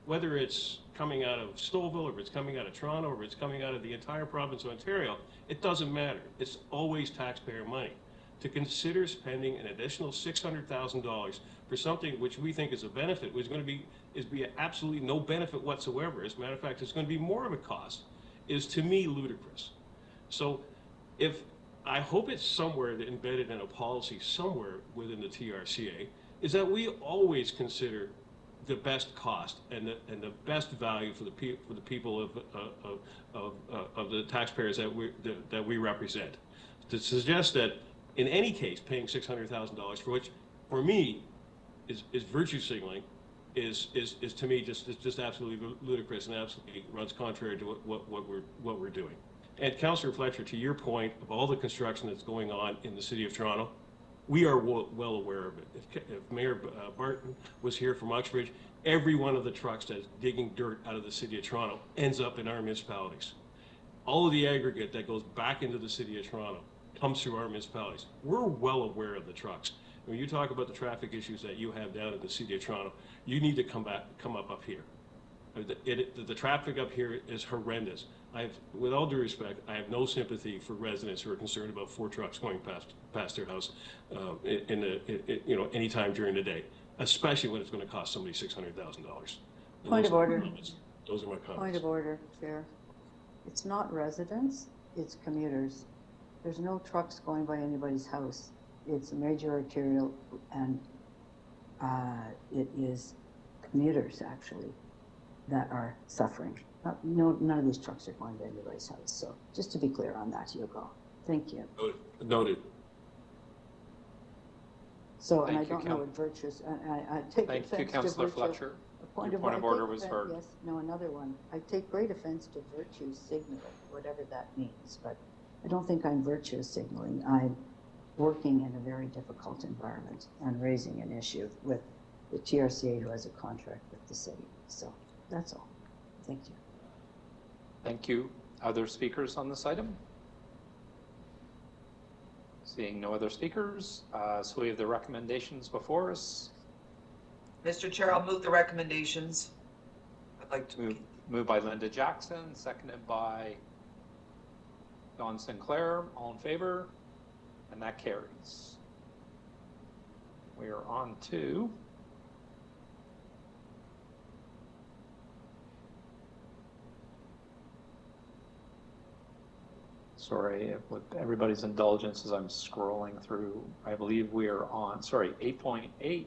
Whether it's coming out of Stouffville, or if it's coming out of Toronto, or if it's coming out of the entire province of Ontario, it doesn't matter. It's always taxpayer money. To consider spending an additional $600,000 for something which we think is a benefit, which is going to be absolutely no benefit whatsoever. As a matter of fact, it's going to be more of a cost, is to me ludicrous. So I hope it's somewhere embedded in a policy somewhere within the TRCA, is that we always consider the best cost and the best value for the people of the taxpayers that we represent. To suggest that in any case paying $600,000 for which, for me, is virtue signaling, is to me just absolutely ludicrous and absolutely runs contrary to what we're doing. And Councillor Fletcher, to your point of all the construction that's going on in the City of Toronto, we are well aware of it. If Mayor Barton was here from Uxbridge, every one of the trucks that's digging dirt out of the City of Toronto ends up in our municipalities. All of the aggregate that goes back into the City of Toronto comes through our municipalities. We're well aware of the trucks. When you talk about the traffic issues that you have down in the City of Toronto, you need to come up here. The traffic up here is horrendous. With all due respect, I have no sympathy for residents who are concerned about 4 trucks going past their house, any time during the day, especially when it's going to cost somebody $600,000. Point of order. Those are my comments. Point of order, Chair. It's not residents, it's commuters. There's no trucks going by anybody's house. It's a major arterial, and it is commuters, actually, that are suffering. None of these trucks are going to anybody's house. So just to be clear on that, Hugo. Thank you. Noted. So, and I don't know what virtues, I take offense to virtue. Thank you, Councillor Fletcher. Your point of order was heard. Yes, no, another one. I take great offense to virtue signaling, whatever that means, but I don't think I'm virtue signaling. I'm working in a very difficult environment and raising an issue with the TRCA, who has a contract with the city. So that's all. Thank you. Thank you. Other speakers on this item? Seeing no other speakers, so we have the recommendations before us. Mr. Chair, I'll move the recommendations. I'd like to move by Linda Jackson, seconded by Don Sinclair. All in favor? And that carries. We are on to Sorry, with everybody's indulgence as I'm scrolling through, I believe we are on, sorry, 8.8.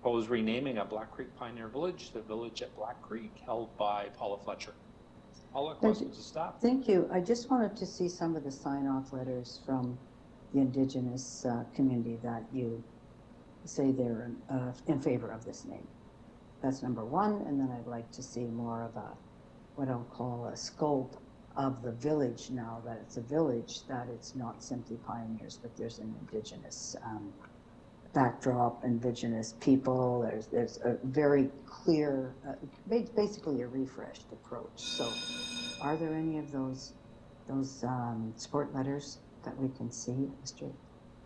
Proposed renaming of Black Creek Pioneer Village to Village at Black Creek, held by Paula Fletcher. Paula, questions to staff? Thank you. I just wanted to see some of the sign-off letters from the Indigenous community that you say they're in favor of this name. That's number one. And then I'd like to see more of a, what I'll call a scope of the village now that it's a village, that it's not simply pioneers, but there's an Indigenous backdrop, Indigenous people. There's a very clear, basically a refreshed approach. So are there any of those support letters that we can see, Mr.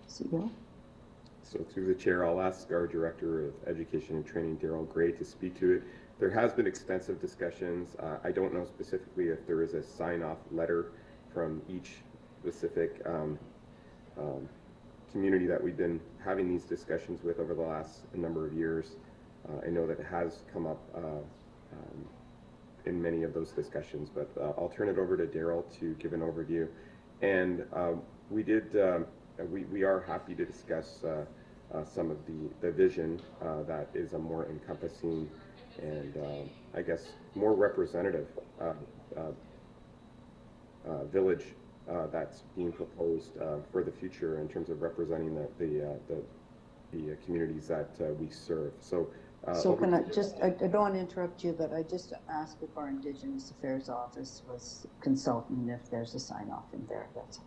CEO? So through the chair, I'll ask our Director of Education and Training, Daryl Gray, to speak to it. There has been extensive discussions. I don't know specifically if there is a sign-off letter from each specific community that we've been having these discussions with over the last number of years. I know that it has come up in many of those discussions, but I'll turn it over to Daryl to give an overview. And we are happy to discuss some of the vision that is a more encompassing and I guess more representative village that's being proposed for the future in terms of representing the communities that we serve. So can I just, I don't want to interrupt you, but I just asked if our Indigenous Affairs Office was consultant, if there's a sign off in there. That's all.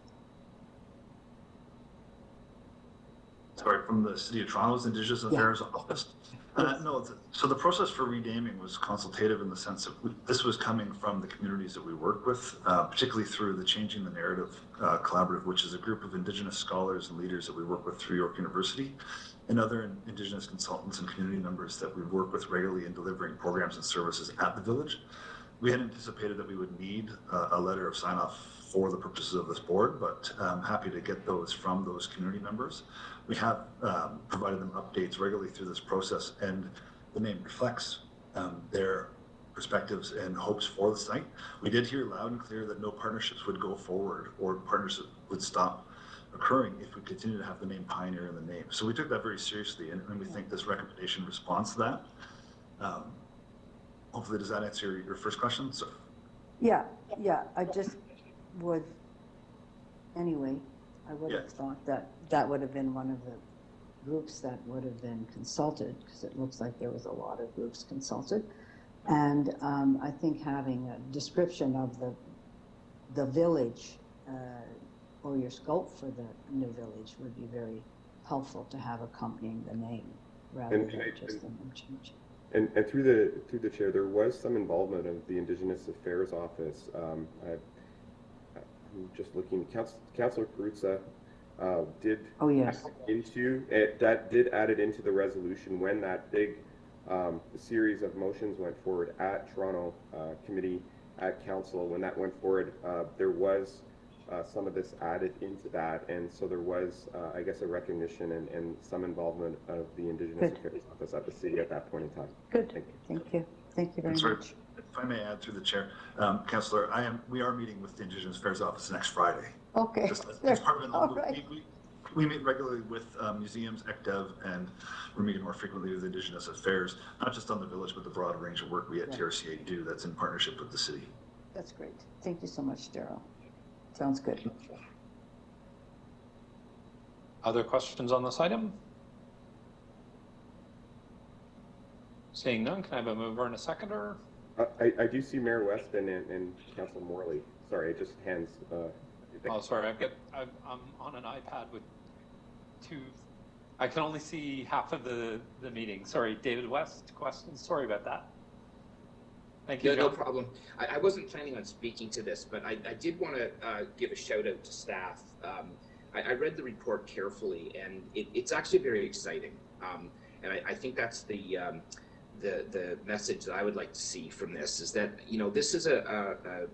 Sorry, from the City of Toronto's Indigenous Affairs Office. No, so the process for renaming was consultative in the sense that this was coming from the communities that we work with, particularly through the Changing the Narrative Collaborative, which is a group of Indigenous scholars and leaders that we work with through York University, and other Indigenous consultants and community members that we work with regularly in delivering programs and services at the village. We had anticipated that we would need a letter of sign-off for the purposes of this board, but I'm happy to get those from those community members. We have provided them updates regularly through this process, and the name reflects their perspectives and hopes for the site. We did hear loud and clear that no partnerships would go forward or partnerships would stop occurring if we continue to have the name Pioneer in the name. So we took that very seriously, and we think this recommendation responds to that. Hopefully, does that answer your first question? So. Yeah, I just would, anyway, I would have thought that that would have been one of the groups that would have been consulted, because it looks like there was a lot of groups consulted. And I think having a description of the village or your scope for the new village would be very helpful to have accompanying the name rather than just the name change. And through the chair, there was some involvement of the Indigenous Affairs Office. I'm just looking. Councillor Peruzza did add it into the resolution when that big series of motions went forward at Toronto Committee at Council. When that went forward, there was some of this added into that, and so there was, I guess, a recognition and some involvement of the Indigenous Affairs Office at the city at that point in time. Good. Thank you very much. If I may add through the chair, Councillor, we are meeting with the Indigenous Affairs Office next Friday. Okay. Just as part of it, we meet regularly with museums, ECDEV, and we're meeting more frequently with Indigenous Affairs, not just on the village, but the broad range of work we at TRCA do that's in partnership with the city. That's great. Thank you so much, Daryl. Sounds good. Other questions on this item? Seeing none, can I have a mover and a seconder? I do see Mayor Weston and Councillor Morley. Sorry, just hands. Oh, sorry. I'm on an iPad with two. I can only see half of the meeting. Sorry, David West. Questions? Sorry about that. Thank you. No problem. I wasn't planning on speaking to this, but I did want to give a shout out to staff. I read the report carefully, and it's actually very exciting. And I think that's the message that I would like to see from this, is that, you know, this is a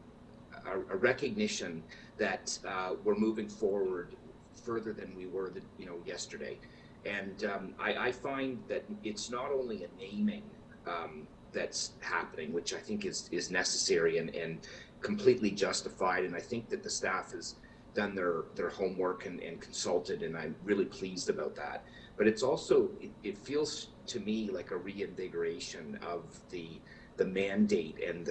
recognition that we're moving forward further than we were, yesterday. And I find that it's not only a naming that's happening, which I think is necessary and completely justified. And I think that the staff has done their homework and consulted, and I'm really pleased about that. But it's also, it feels to me like a reinvigoration of the mandate and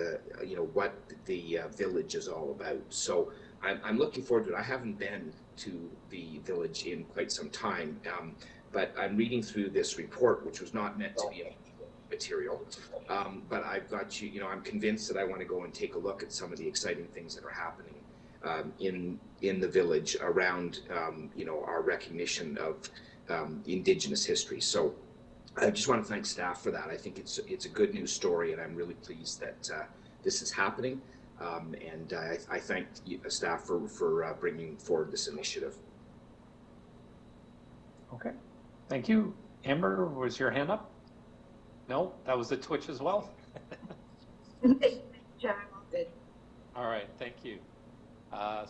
what the village is all about. So I'm looking forward to it. I haven't been to the village in quite some time, but I'm reading through this report, which was not meant to be material. But I've got I'm convinced that I want to go and take a look at some of the exciting things that are happening in the village around our recognition of Indigenous history. So I just want to thank staff for that. I think it's a good news story, and I'm really pleased that this is happening. And I thank staff for bringing forward this initiative. Okay, thank you. Amber, was your hand up? No, that was a twitch as well. All right, thank you.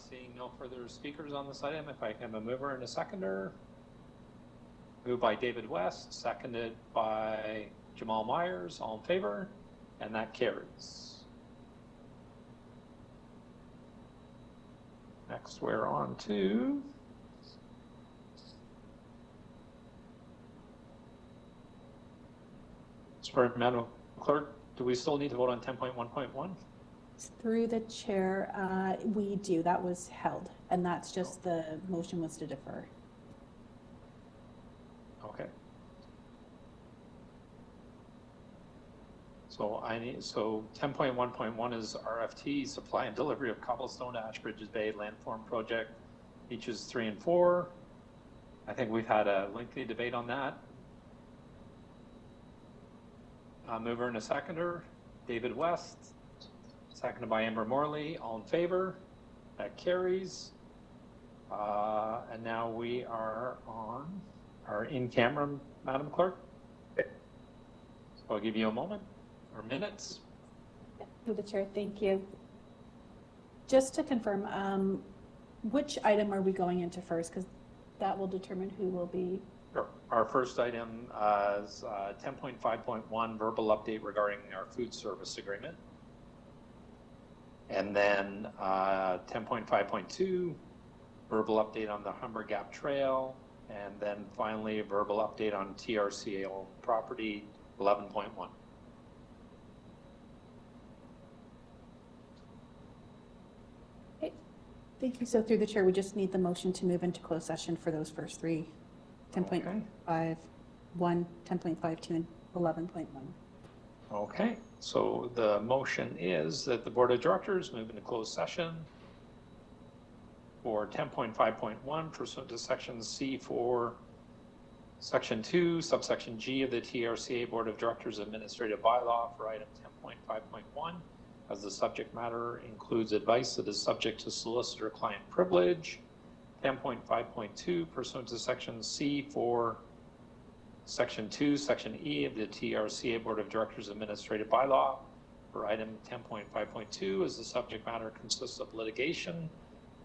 Seeing no further speakers on this item, if I can have a mover and a seconder. Moved by David West, seconded by Jamal Myers. All in favor? And that carries. Next, we're on to Madam Clerk, do we still need to vote on 10.1.1? Through the chair, we do. That was held, and that's just the motion was to defer. Okay. So 10.1.1 is RFT, supply and delivery of cobblestone to Ashbridges Bay landform project, beaches 3 and 4. I think we've had a lengthy debate on that. Mover and a seconder, David West, seconded by Amber Morley. All in favor? That carries. And now we are on our in-camera, Madam Clerk. So I'll give you a moment or minutes. Through the chair, thank you. Just to confirm, which item are we going into first? Because that will determine who will be. Our first item is 10.5.1, verbal update regarding our food service agreement. And then 10.5.2, verbal update on the Humber Gap Trail. And then finally, a verbal update on TRCA owned property 11.1. Okay, thank you. So through the chair, we just need the motion to move into closed session for those first three. 10.51, 10.52, and 11.1. Okay, so the motion is that the Board of Directors move into closed session for 10.5.1 pursuant to Section C4, Section 2, subsection G of the TRCA Board of Directors Administrative Bylaw for item 10.5.1, as the subject matter includes advice that is subject to solicitor-client privilege. 10.5.2 pursuant to Section C4, Section 2, Section E of the TRCA Board of Directors Administrative Bylaw for item 10.5.2 as the subject matter consists of litigation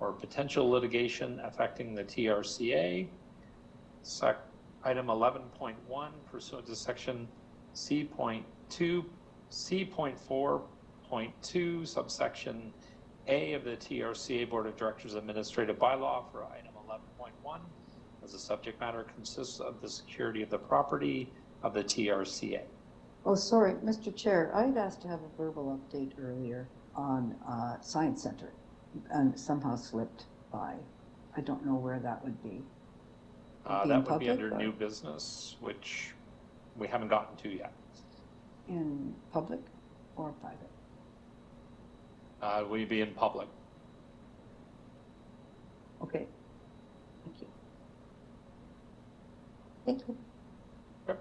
or potential litigation affecting the TRCA. Item 11.1 pursuant to Section C.4.2 subsection A of the TRCA Board of Directors Administrative Bylaw for item 11.1 as the subject matter consists of the security of the property of the TRCA. Oh, sorry, Mr. Chair, I had asked to have a verbal update earlier on Science Center and somehow slipped by. I don't know where that would be. That would be under new business, which we haven't gotten to yet. In public or private? Will you be in public? Okay. Thank you. Thank you. Yep.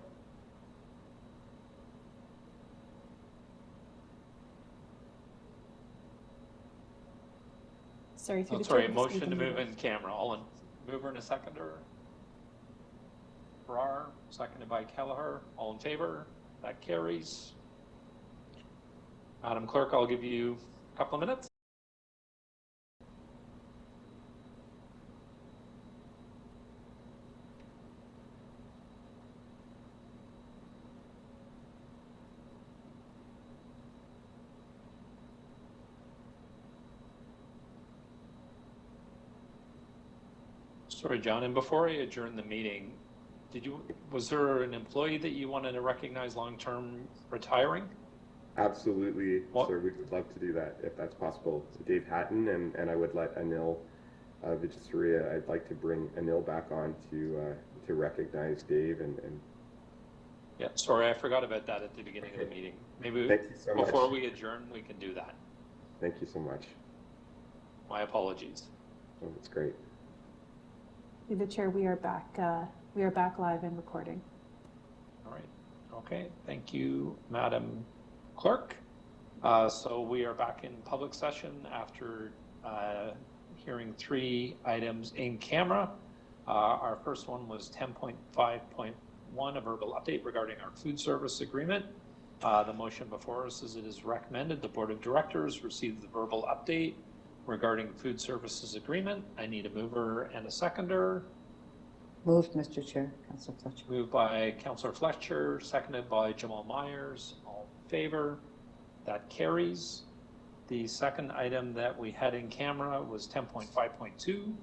Sorry, through the sorry, chair, motion to move in camera. All in mover and a seconder. Farrar, seconded by Kelleher. All in favor? That carries. Madam Clerk, I'll give you a couple of minutes. Sorry, John, and before I adjourn the meeting, was there an employee that you wanted to recognize long-term retiring? Absolutely, sir. We would love to do that if that's possible. So Dave Hatton, and I would let Anil Vijayasurya, I'd like to bring Anil back on to recognize Dave and Yeah, sorry, I forgot about that at the beginning of the meeting. Maybe thank you so before much. we adjourn, we can do that. Thank you so much. My apologies. Oh, that's great. Through the chair, we are back live and recording. All right. Okay. Thank you, Madam Clerk. So we are back in public session after hearing 3 items in camera. Our first one was 10.5.1, a verbal update regarding our food service agreement. The motion before us is it is recommended the Board of Directors receive the verbal update regarding food services agreement. I need a mover and a seconder. Moved, Mr. Chair. Councillor Fletcher. Moved by Councillor Fletcher, seconded by Jamal Myers. All in favor? That carries. The second item that we had in camera was 10.5.2,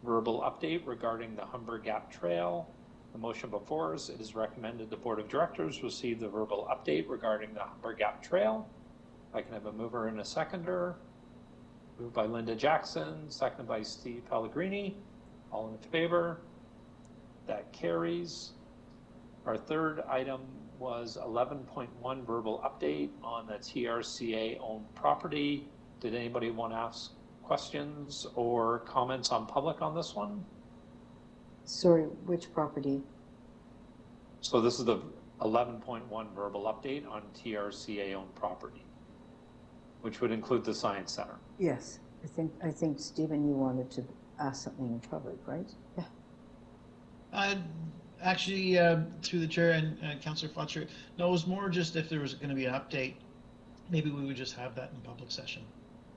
verbal update regarding the Humber Gap Trail. The motion before us, it is recommended the Board of Directors receive the verbal update regarding the Humber Gap Trail. I can have a mover and a seconder. Moved by Linda Jackson, seconded by Steve Pellegrini. All in favor? That carries. Our third item was 11.1, verbal update on the TRCA owned property. Did anybody want to ask questions or comments on public on this one? Sorry, which property? So this is the 11.1 verbal update on TRCA owned property, which would include the Science Center. Yes, I think Stephen, you wanted to ask something in public, right? Yeah. Actually, through the chair and Councillor Fletcher, no, it was more just if there was going to be an update, maybe we would just have that in public session.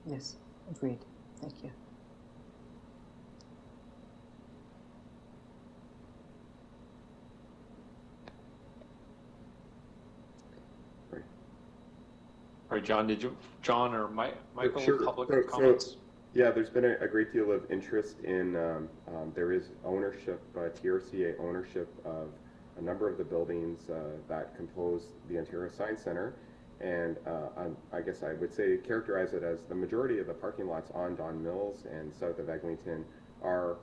Yes, agreed. Thank you. All right, John, John or Michael, Sure. public comments? Yeah, there's been a great deal of interest in, there is ownership, TRCA ownership of a number of the buildings that compose the Ontario Science Center. And I guess I would say characterize it as the majority of the parking lots on Don Mills and south of Eglinton are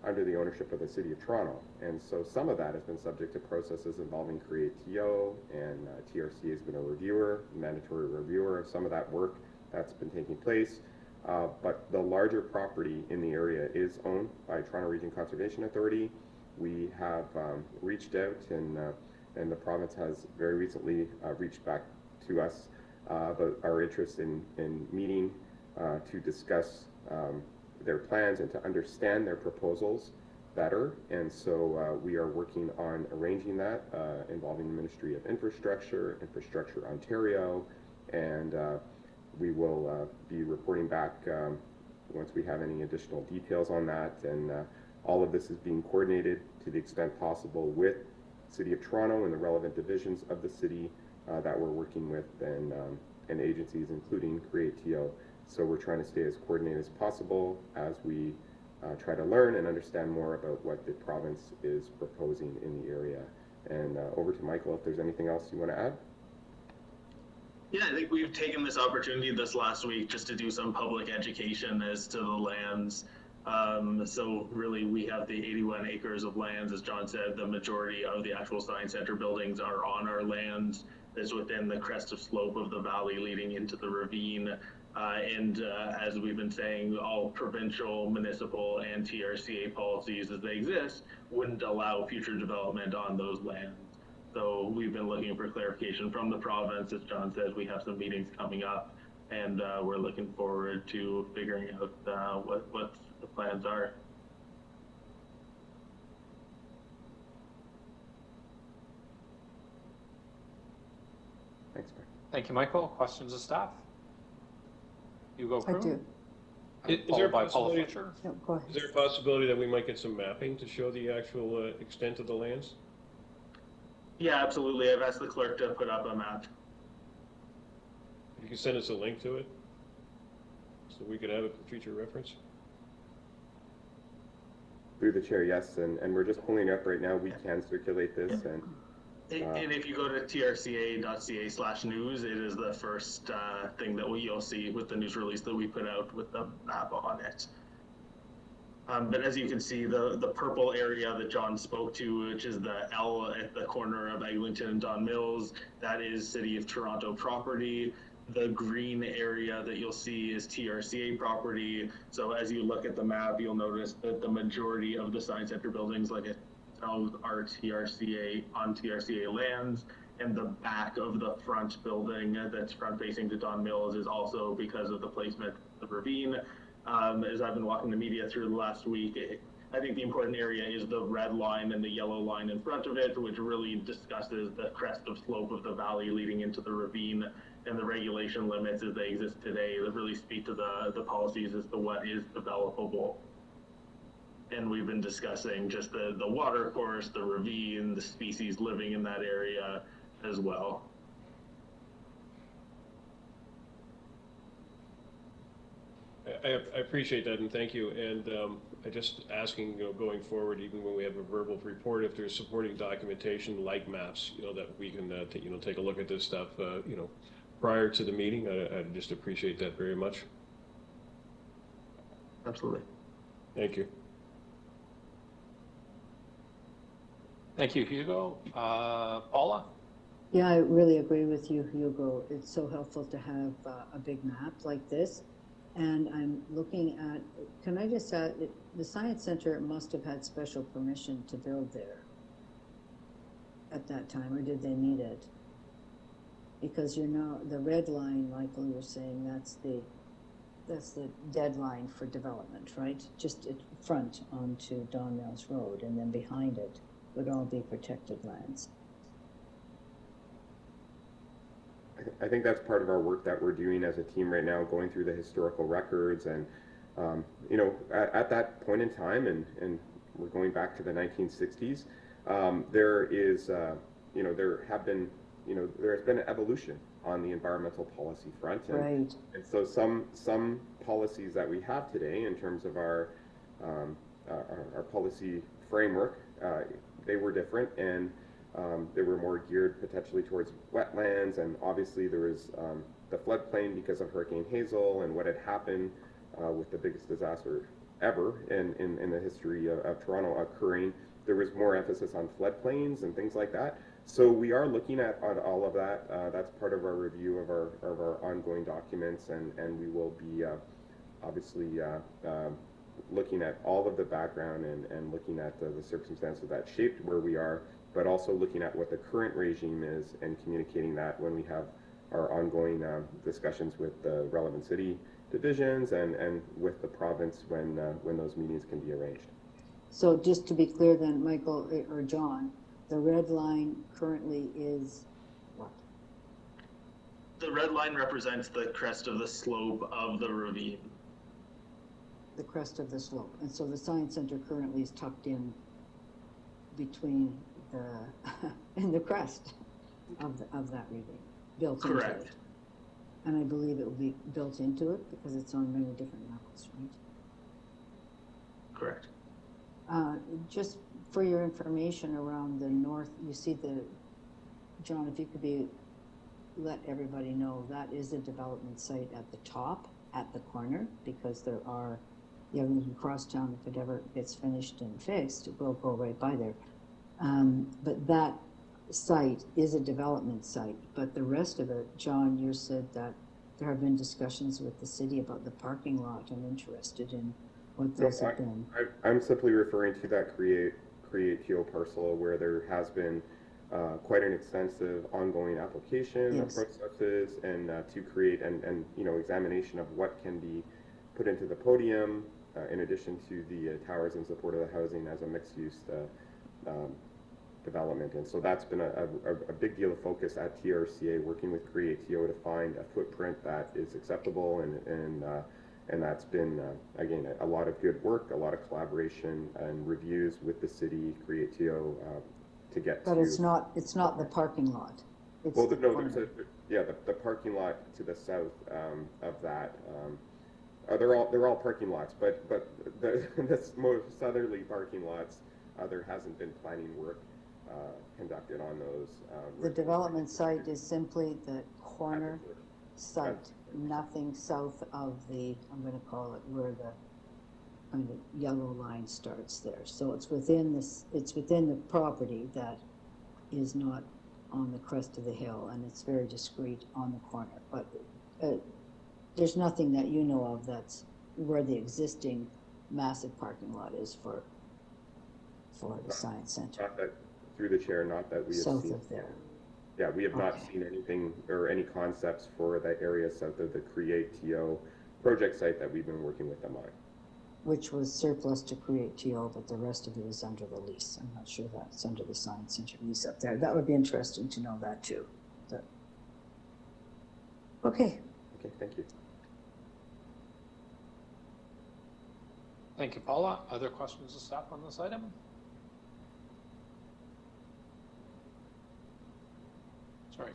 under the ownership of the City of Toronto. And so some of that has been subject to processes involving Create TO, and TRCA has been a reviewer, mandatory reviewer of some of that work that's been taking place. But the larger property in the area is owned by Toronto Region Conservation Authority. We have reached out, and the province has very recently reached back to us about our interest in meeting to discuss their plans and to understand their proposals better. And so we are working on arranging that involving the Ministry of Infrastructure, Infrastructure Ontario, and we will be reporting back once we have any additional details on that. And all of this is being coordinated to the extent possible with City of Toronto and the relevant divisions of the city that we're working with, and agencies including Create TO. So we're trying to stay as coordinated as possible as we try to learn and understand more about what the province is proposing in the area. And over to Michael, if there's anything else you want to add. Yeah, I think we've taken this opportunity this last week just to do some public education as to the lands. So really we have the 81 acres of lands, as John said. The majority of the actual Science Center buildings are on our lands. It's within the crest of slope of the valley leading into the ravine. As we've been saying, all provincial, municipal, and TRCA policies as they exist wouldn't allow future development on those lands. So we've been looking for clarification from the province. As John says, we have some meetings coming up, and we're looking forward to figuring out what the plans are. Thanks, Thank you, Michael. Questions of staff? You go, I do. Is there a by Paul possibility? Fletcher. No, go ahead. Is there a possibility that we might get some mapping to show the actual extent of the lands? Yeah, absolutely. I've asked the clerk to put up a map. If you can send us a link to it, so we could have it for future reference. Through the chair, yes, and we're just pulling up right now. We can circulate this, and if you go to trca.ca/news, it is the first thing that you'll see with the news release that we put out with the map on it. But as you can see, the purple area that John spoke to, which is the L at the corner of Eglinton and Don Mills, that is City of Toronto property. The green area that you'll see is TRCA property. So as you look at the map, you'll notice that the majority of the Science Center buildings, like it tells, are TRCA on TRCA lands. And the back of the front building that's front facing to Don Mills is also because of the placement of the ravine. As I've been walking the media through the last week, I think the important area is the red line and the yellow line in front of it, which really discusses the crest of slope of the valley leading into the ravine and the regulation limits as they exist today that really speak to the policies as to what is developable. And we've been discussing just the water course, the ravine, the species living in that area as well. I appreciate that, and thank you. And I just asking, going forward, even when we have a verbal report, if there's supporting documentation like maps, that we can, take a look at this stuff, prior to the meeting. I just appreciate that very much. Absolutely. Thank you. Thank you, Hugo. Paula? Yeah, I really agree with you, Hugo. It's so helpful to have a big map like this. And I'm looking at, can I just add, the Science Center must have had special permission to build there at that time, or did they need it? Because the red line, Michael, you're saying that's the deadline for development, right? Just in front onto Don Mills Road, and then behind it would all be protected lands. I think that's part of our work that we're doing as a team right now, going through the historical records. And at that point in time, and we're going back to the 1960s, there has been an evolution on the environmental policy front. And, right. And so some policies that we have today in terms of our policy framework, they were different, and they were more geared potentially towards wetlands, and obviously there was the floodplain because of Hurricane Hazel and what had happened with the biggest disaster ever in the history of Toronto occurring. There was more emphasis on floodplains and things like that. So we are looking at all of that. That's part of our review of our ongoing documents, and we will be obviously looking at all of the background and looking at the circumstances that shaped where we are, but also looking at what the current regime is and communicating that when we have our ongoing discussions with the relevant city divisions and with the province when those meetings can be arranged. So just to be clear then, Michael or John, the red line currently is what? The red line represents the crest of the slope of the ravine. The crest of the slope. And so the Science Center currently is tucked in between in the crest of that ravine, built Correct. into it. And I believe it will be built into it because it's on many different levels, right? Correct. Just for your information around the north, you see John, if you could let everybody know, that is a development site at the top, at the corner, because there are, the Eglinton Crosstown, if it ever gets finished and fixed, it will go right by there. But that site is a development site, but the rest of it, John, you said that there have been discussions with the city about the parking lot. I'm interested in what those have been. I'm simply referring to that Create TO parcel where there has been quite an extensive ongoing application Yes. of processes and to create and examination of what can be put into the podium in addition to the towers in support of the housing as a mixed-use development. And so that's been a big deal of focus at TRCA, working with Create TO to find a footprint that is acceptable, and that's been again a lot of good work, a lot of collaboration and reviews with the city, Create TO, to get But to. it's not the parking lot. It's Well, the no, corner. the parking lot to the south of that They're all parking lots, but the most southerly parking lots, there hasn't been planning work conducted on those. The development site is simply the corner site, nothing south of the, I'm going to call it where the yellow line starts there. So it's within this, it's within the property that is not on the crest of the hill, and it's very discreet on the corner. But there's nothing that you know of that's where the existing massive parking lot is for the science center. Not that, through the chair, not that we have South seen. of there. Yeah, we have not seen anything or any concepts for that area south of the Create TO project site that we've been working with them on. Which was surplus to Create TO, but the rest of it is under the lease. I'm not sure that's under the science center lease up there. That would be interesting to know that too. Okay. Okay, thank you. Thank you, Paula. Other questions of staff on this item? Sorry,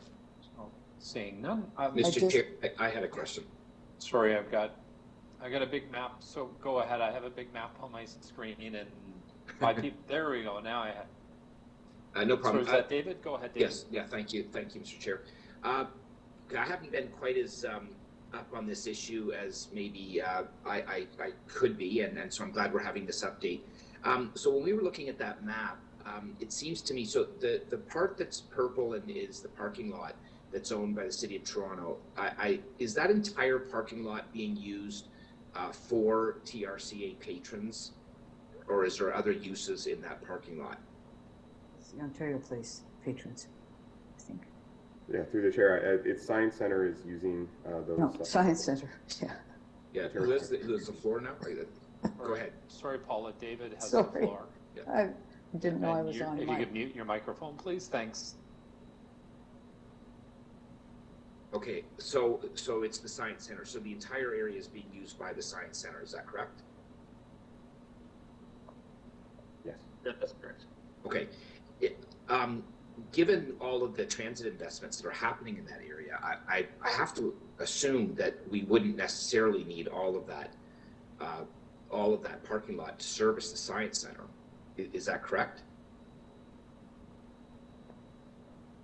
so, seeing none. Mr. Chair, I had a question. Sorry, I got a big map. So go ahead. I have a big map on my screen, and my people. There we go. Now I have. No problem. So is that David? Go ahead, David. Yes. Yeah. Thank you, Mr. Chair. I haven't been quite as up on this issue as maybe I could be, and so I'm glad we're having this update. So when we were looking at that map, it seems to me, so the part that's purple and is the parking lot that's owned by the City of Toronto, is that entire parking lot being used for TRCA patrons, or is there other uses in that parking lot? It's the Ontario Place patrons, I think. Yeah, through the chair, its science center is using those. No, science center, yeah. Yeah, who is the floor now? Go ahead. Sorry, Paula. David has the floor. Yeah. I didn't know I was on If mic. you could mute your microphone, please. Thanks. Okay, so it's the science center. So the entire area is being used by the science center. Is that correct? Yes. That's correct. Okay. Given all of the transit investments that are happening in that area, I have to assume that we wouldn't necessarily need all of that parking lot to service the science center. Is that correct?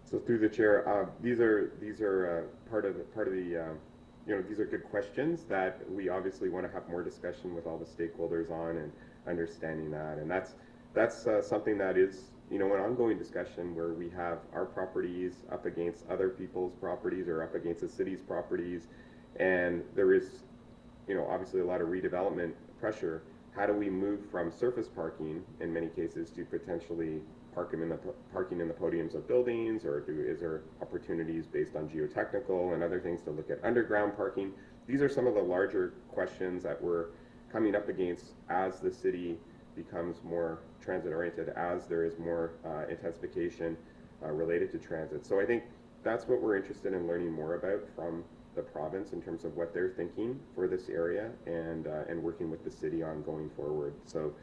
So through the chair, these are part of the these are good questions that we obviously want to have more discussion with all the stakeholders on and understanding that, and that's something that is an ongoing discussion where we have our properties up against other people's properties or up against the city's properties, and there is obviously a lot of redevelopment pressure. How do we move from surface parking in many cases to potentially parking in the podiums of buildings, or is there opportunities based on geotechnical and other things to look at underground parking? These are some of the larger questions that we're coming up against as the city becomes more transit oriented, as there is more intensification related to transit. So I think that's what we're interested in learning more about from the province in terms of what they're thinking for this area, and working with the city on going forward. So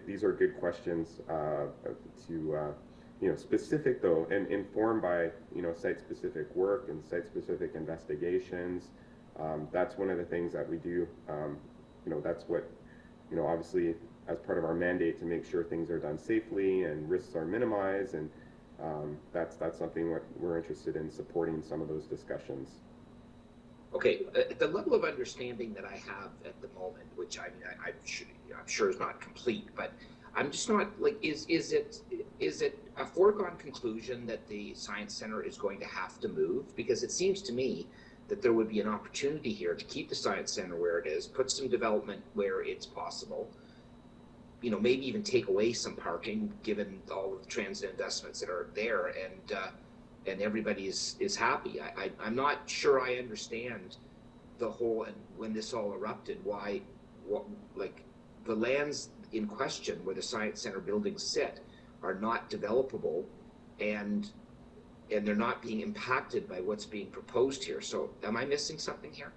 these are good questions to specific though, and informed by site-specific work and site-specific investigations. That's one of the things that we do. That's what obviously as part of our mandate to make sure things are done safely and risks are minimized, and that's something what we're interested in supporting some of those discussions. Okay, the level of understanding that I have at the moment, which I'm sure is not complete, but I'm just not is it a foregone conclusion that the Science Center is going to have to move? Because it seems to me that there would be an opportunity here to keep the Science Center where it is, put some development where it's possible, maybe even take away some parking given all of the transit investments that are there, and everybody is happy. I'm not sure I understand the whole, and when this all erupted, the lands in question where the Science Center buildings sit are not developable, and they're not being impacted by what's being proposed here. So am I missing something here?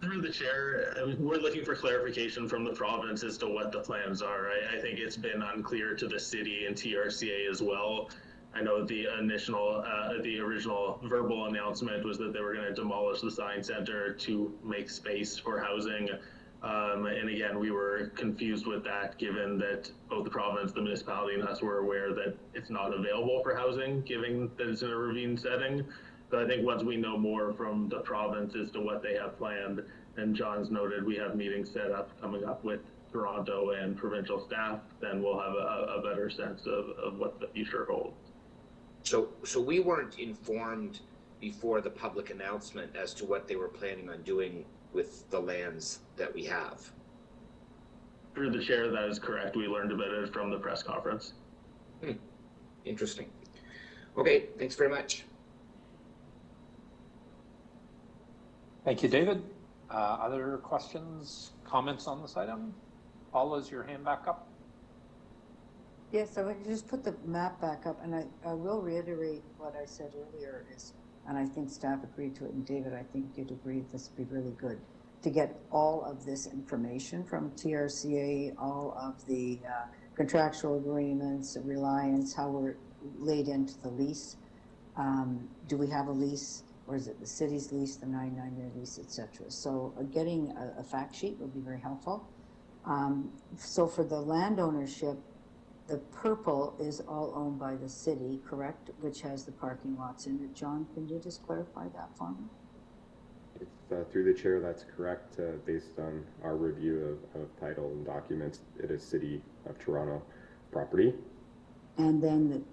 Through the chair, we're looking for clarification from the province as to what the plans are. I think it's been unclear to the city and TRCA as well I know the original verbal announcement was that they were going to demolish the science center to make space for housing. And again, we were confused with that, given that both the province, the municipality, and us were aware that it's not available for housing, given that it's in a ravine setting. But I think once we know more from the province as to what they have planned, and John's noted we have meetings set up coming up with Toronto and provincial staff, then we'll have a better sense of what the future holds. So we weren't informed before the public announcement as to what they were planning on doing with the lands that we have. Through the chair, that is correct. We learned about it from the press conference. Interesting. Okay, thanks very much. Thank you, David. Other questions, comments on this item? Paula, is your hand back up? Yes, so I can just put the map back up, and I will reiterate what I said earlier is, and I think staff agreed to it, and David, I think you'd agree this would be really good to get all of this information from TRCA, all of the contractual agreements, reliance, how we're laid into the lease. Do we have a lease, or is it the city's lease, the 99-year lease, etc.? So getting a fact sheet would be very helpful. So for the land ownership, the purple is all owned by the city, correct? Which has the parking lots in it. John, can you just clarify that for me? It's, through the chair, that's correct. Based on our review of title and documents, it is City of Toronto property. And then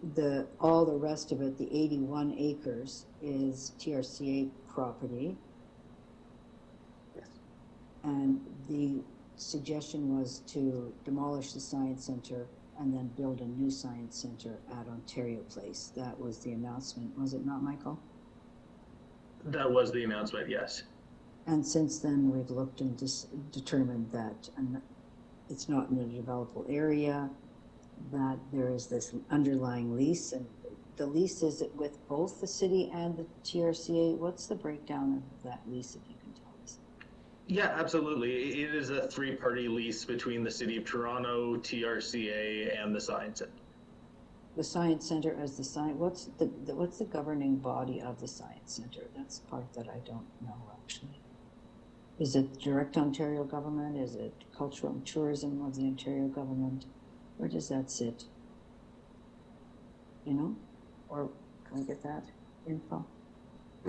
all the rest of it, the 81 acres, is TRCA property. Yes. And the suggestion was to demolish the Science Center and then build a new Science Center at Ontario Place. That was the announcement, was it not, Michael? That was the announcement, yes. And since then, we've looked and determined that it's not in a developable area, that there is this underlying lease, and the lease is with both the city and the TRCA. What's the breakdown of that lease, if you can tell us? Yeah, absolutely. It is a three-party lease between the City of Toronto, TRCA, and the Science Center. The Science Center as the science. What's the governing body of the Science Center? That's the part that I don't know actually. Is it direct Ontario government? Is it cultural and tourism of the Ontario government? Where does that sit? You know, or can we get that info?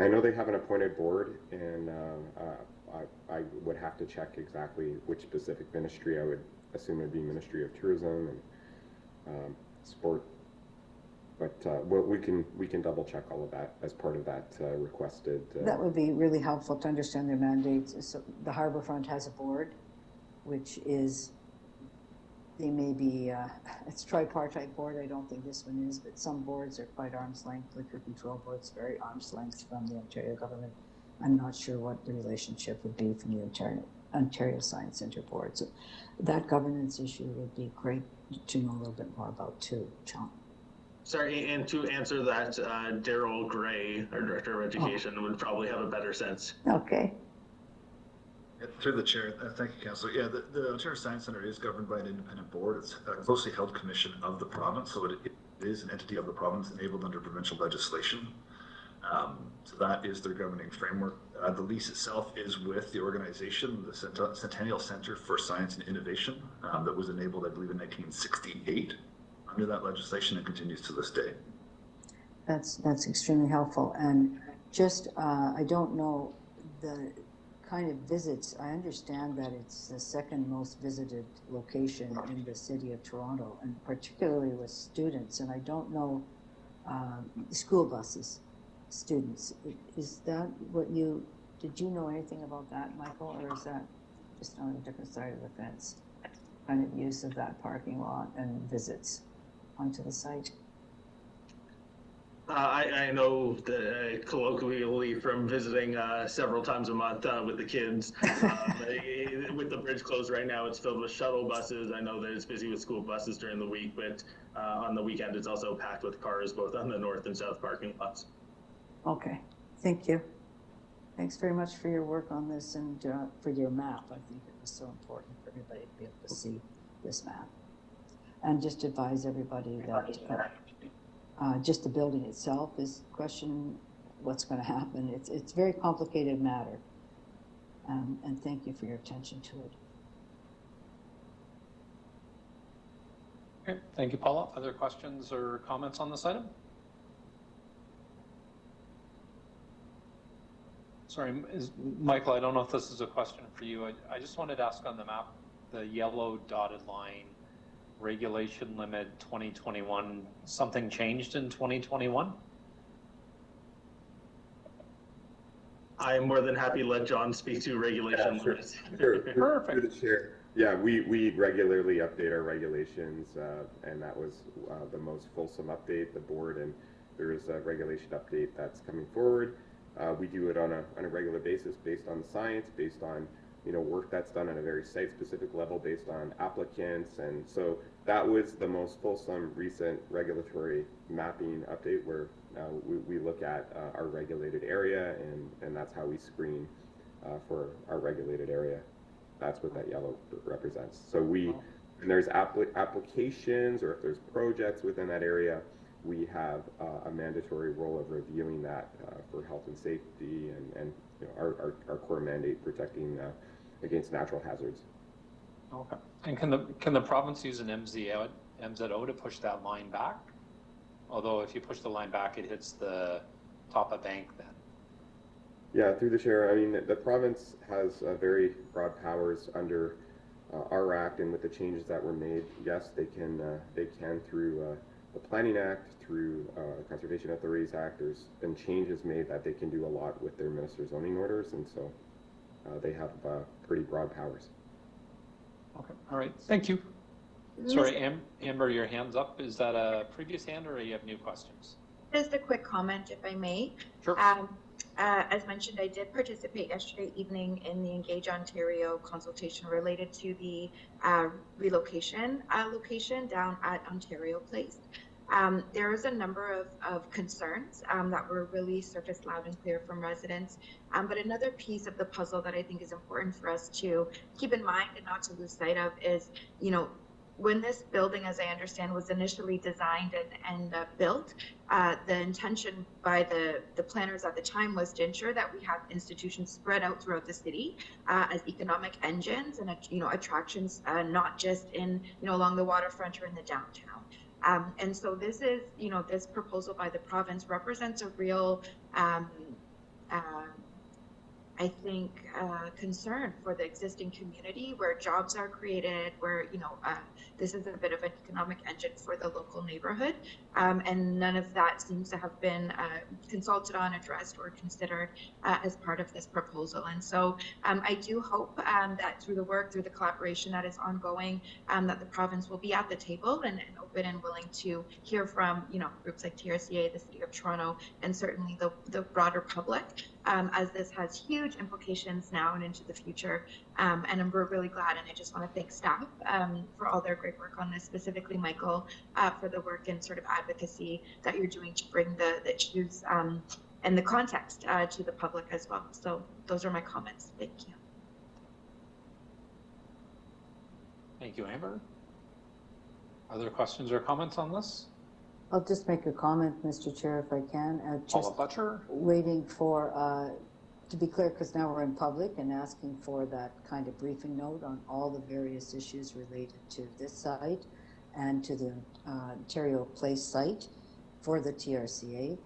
I know they have an appointed board, and I would have to check exactly which specific ministry. I would assume it'd be Ministry of Tourism and Sport. But we can double check all of that as part of that requested. That would be really helpful to understand their mandates. So the Harbourfront has a board, which is, they may be, it's tripartite board. I don't think this one is, but some boards are quite arm's length. Liquor control board's very arm's length from the Ontario government. I'm not sure what the relationship would be from the Ontario Science Center board. So that governance issue would be great to know a little bit more about too, John. Sorry, and to answer that, Daryl Gray, our Director of Education, would probably have a better sense. Okay. Through the chair, thank you, Councillor. Yeah, the Ontario Science Centre is governed by an independent board. It's a closely held commission of the province, so it is an entity of the province enabled under provincial legislation. So that is their governing framework. The lease itself is with the organization, the Centennial Centre for Science and Innovation, that was enabled, I believe, in 1968 under that legislation and continues to this day. That's extremely helpful. And just, I don't know the kind of visits. I understand that it's the second most visited location in the city of Toronto, and particularly with students. And I don't know school buses, students. Is that what did you know anything about that, Michael, or is that just on a different side of the fence? Kind of use of that parking lot and visits onto the site? I know that colloquially from visiting several times a month with the kids. With the bridge closed right now, it's filled with shuttle buses. I know that it's busy with school buses during the week, but on the weekend it's also packed with cars both on the north and south parking lots. Okay, thank you. Thanks very much for your work on this and for your map. I think it was so important for everybody to be able to see this map. And just advise everybody that Just the building itself is questioning what's going to happen. It's a very complicated matter. And thank you for your attention to it. Okay, thank you, Paula. Other questions or comments on this item? Sorry, Michael, I don't know if this is a question for you. I just wanted to ask on the map, the yellow dotted line, regulation limit 2021, something changed in 2021? I'm more than happy to let John speak to regulation limits. Sure. Perfect. Through the chair. Yeah, we regularly update our regulations, and that was the most fulsome update. The board, and there is a regulation update that's coming forward. We do it on a regular basis based on the science, based on work that's done at a very site-specific level, based on applicants, and so that was the most fulsome recent regulatory mapping update where we look at our regulated area, and that's how we screen for our regulated area. That's what that yellow represents. So when there's applications or if there's projects within that area, we have a mandatory role of reviewing that for health and safety and our core mandate protecting against natural hazards. Okay. And can the province use an MZO to push that line back? Although if you push the line back, it hits the top of bank then. Yeah, through the chair, I mean, the province has very broad powers under our act, and with the changes that were made, yes, they can through the Planning Act, through Conservation Authorities Act, there's been changes made that they can do a lot with their minister zoning orders, and so they have pretty broad powers. Okay, all right, thank you. Sorry, Amber, your hand's up. Is that a previous hand or you have new questions? Just a quick comment, if I may. Sure. As mentioned, I did participate yesterday evening in the Engage Ontario consultation related to the relocation location down at Ontario Place. There was a number of concerns that were really surfaced loud and clear from residents. But another piece of the puzzle that I think is important for us to keep in mind and not to lose sight of is, when this building, as I understand, was initially designed and built, the intention by the planners at the time was to ensure that we have institutions spread out throughout the city as economic engines and attractions, not just in along the waterfront or in the downtown. And so this is this proposal by the province represents a real I think concern for the existing community where jobs are created, where this is a bit of an economic engine for the local neighborhood, and none of that seems to have been consulted on, addressed, or considered as part of this proposal. And so I do hope that through the work, through the collaboration that is ongoing, that the province will be at the table and open and willing to hear from groups like TRCA, the City of Toronto, and certainly the broader public, as this has huge implications now and into the future. And we're really glad, and I just want to thank staff for all their great work on this, specifically Michael, for the work and sort of advocacy that you're doing to bring the issues and the context to the public as well. So those are my comments. Thank you. Thank you, Amber. Other questions or comments on this? I'll just make a comment, Mr. Chair, if I can. Paula Fletcher. Waiting for, to be clear, because now we're in public, and asking for that kind of briefing note on all the various issues related to this site and to the Ontario Place site for the TRCA,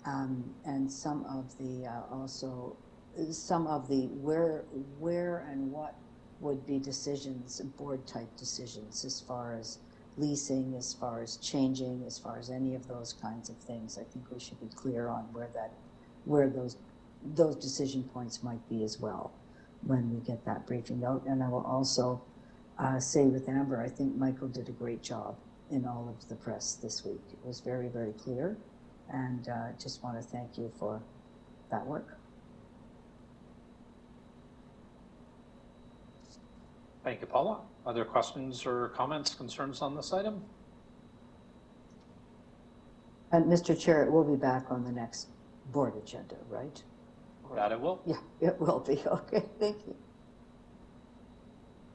and some of the where and what would be decisions, board type decisions, as far as leasing, as far as changing, as far as any of those kinds of things. I think we should be clear on where those decision points might be as well when we get that briefing note. And I will also say with Amber, I think Michael did a great job in all of the press this week. It was very, very clear, and just want to thank you for that work. Thank you, Paula. Other questions or comments, concerns on this item? And Mr. Chair, it will be back on the next board agenda, right? That it will? Yeah, it will be. Okay, thank you.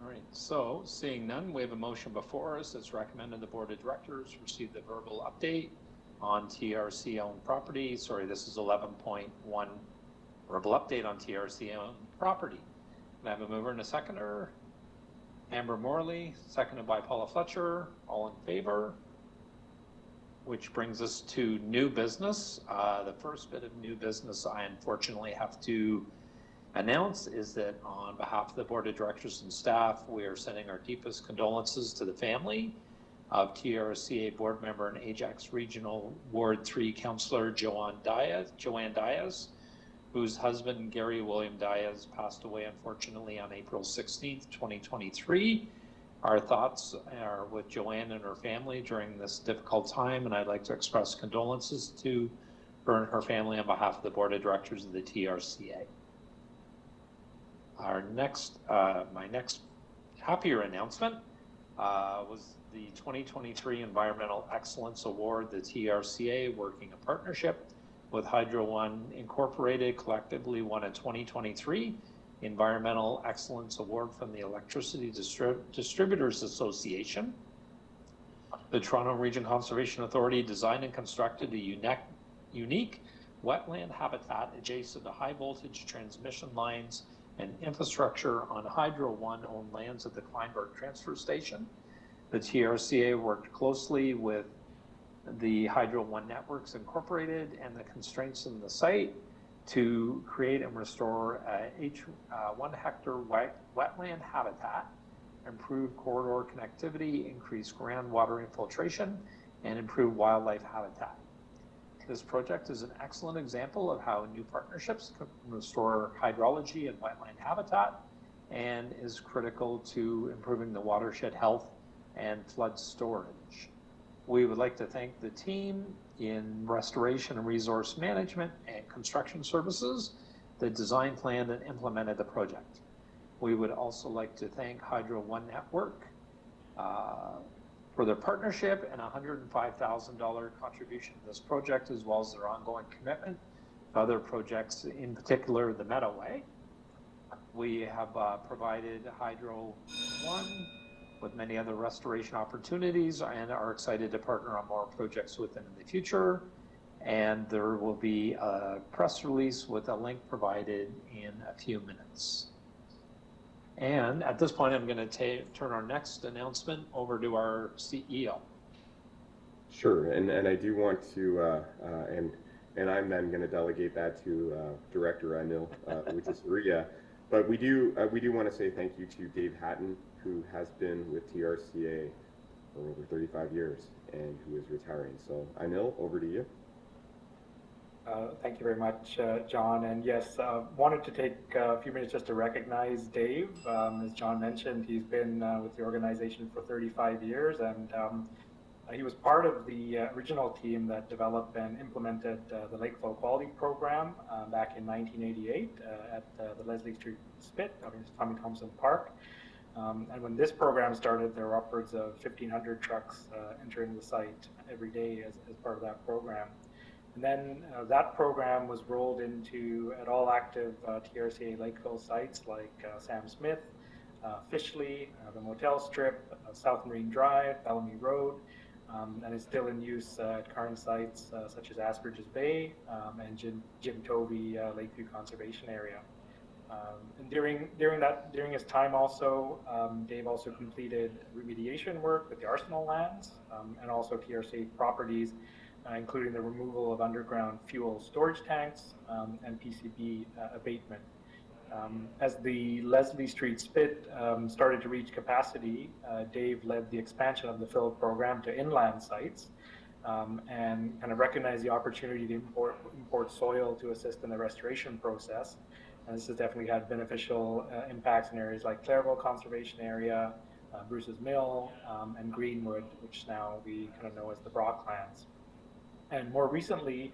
All right, so seeing none, we have a motion before us. It's recommended the Board of Directors receive the verbal update on TRC owned property. Sorry, this is 11.1, verbal update on TRC owned property. Can I have a mover and a seconder? Amber Morley, seconded by Paula Fletcher. All in favor? Which brings us to new business. The first bit of new business I unfortunately have to announce is that on behalf of the Board of Directors and staff, we are sending our deepest condolences to the family of TRCA board member and Ajax Regional Ward 3 Councillor Joanne Diaz, whose husband Gary William Diaz passed away unfortunately on April 16th, 2023. Our thoughts are with Joanne and her family during this difficult time, and I'd like to express condolences to her and her family on behalf of the Board of Directors of the TRCA. Our next, my next happier announcement was the 2023 Environmental Excellence Award. The TRCA, working in partnership with Hydro One Incorporated, collectively won a 2023 Environmental Excellence Award from the Electricity Distributors Association. The Toronto Region Conservation Authority designed and constructed a unique wetland habitat adjacent to high voltage transmission lines and infrastructure on Hydro One owned lands at the Kleinberg Transfer Station. The TRCA worked closely with the Hydro One Networks Incorporated and the constraints in the site to create and restore a 1 hectare wetland habitat, improve corridor connectivity, increase groundwater infiltration, and improve wildlife habitat. This project is an excellent example of how new partnerships can restore hydrology and wetland habitat, and is critical to improving the watershed health and flood storage. We would like to thank the team in restoration and resource management and construction services that designed, planned, and implemented the project. We would also like to thank Hydro One Network for their partnership and a $105,000 contribution to this project, as well as their ongoing commitment to other projects, in particular the Meadowway. We have provided Hydro One with many other restoration opportunities and are excited to partner on more projects with them in the future. And there will be a press release with a link provided in a few minutes. And at this point, I'm going to turn our next announcement over to our CEO. Sure, and I do want to, and I'm then going to delegate that to Director Anil, which is Ria. But we do want to say thank you to Dave Hatton, who has been with TRCA for over 35 years and who is retiring. So Anil, over to you. Thank you very much, John. And yes, wanted to take a few minutes just to recognize Dave. As John mentioned, he's been with the organization for 35 years, and he was part of the original team that developed and implemented the Lake Flow Quality Program back in 1988 at the Leslie Street Spit, Tommy Thompson Park. And when this program started, there were upwards of 1,500 trucks entering the site every day as part of that program. And then that program was rolled into at all active TRCA Lakeville sites like Sam Smith, Fishley, the Motel Strip, South Marine Drive, Bellamy Road, and is still in use at current sites such as Asperger's Bay and Jim Tovey Lakeview Conservation Area. And during his time also, Dave also completed remediation work with the Arsenal lands and also TRCA properties, including the removal of underground fuel storage tanks and PCB abatement. As the Leslie Street Spit started to reach capacity, Dave led the expansion of the fill program to inland sites and kind of recognized the opportunity to import soil to assist in the restoration process. And this has definitely had beneficial impacts in areas like Clairville Conservation Area, Bruce's Mill, and Greenwood, which now we kind of know as the Brocklands. And more recently,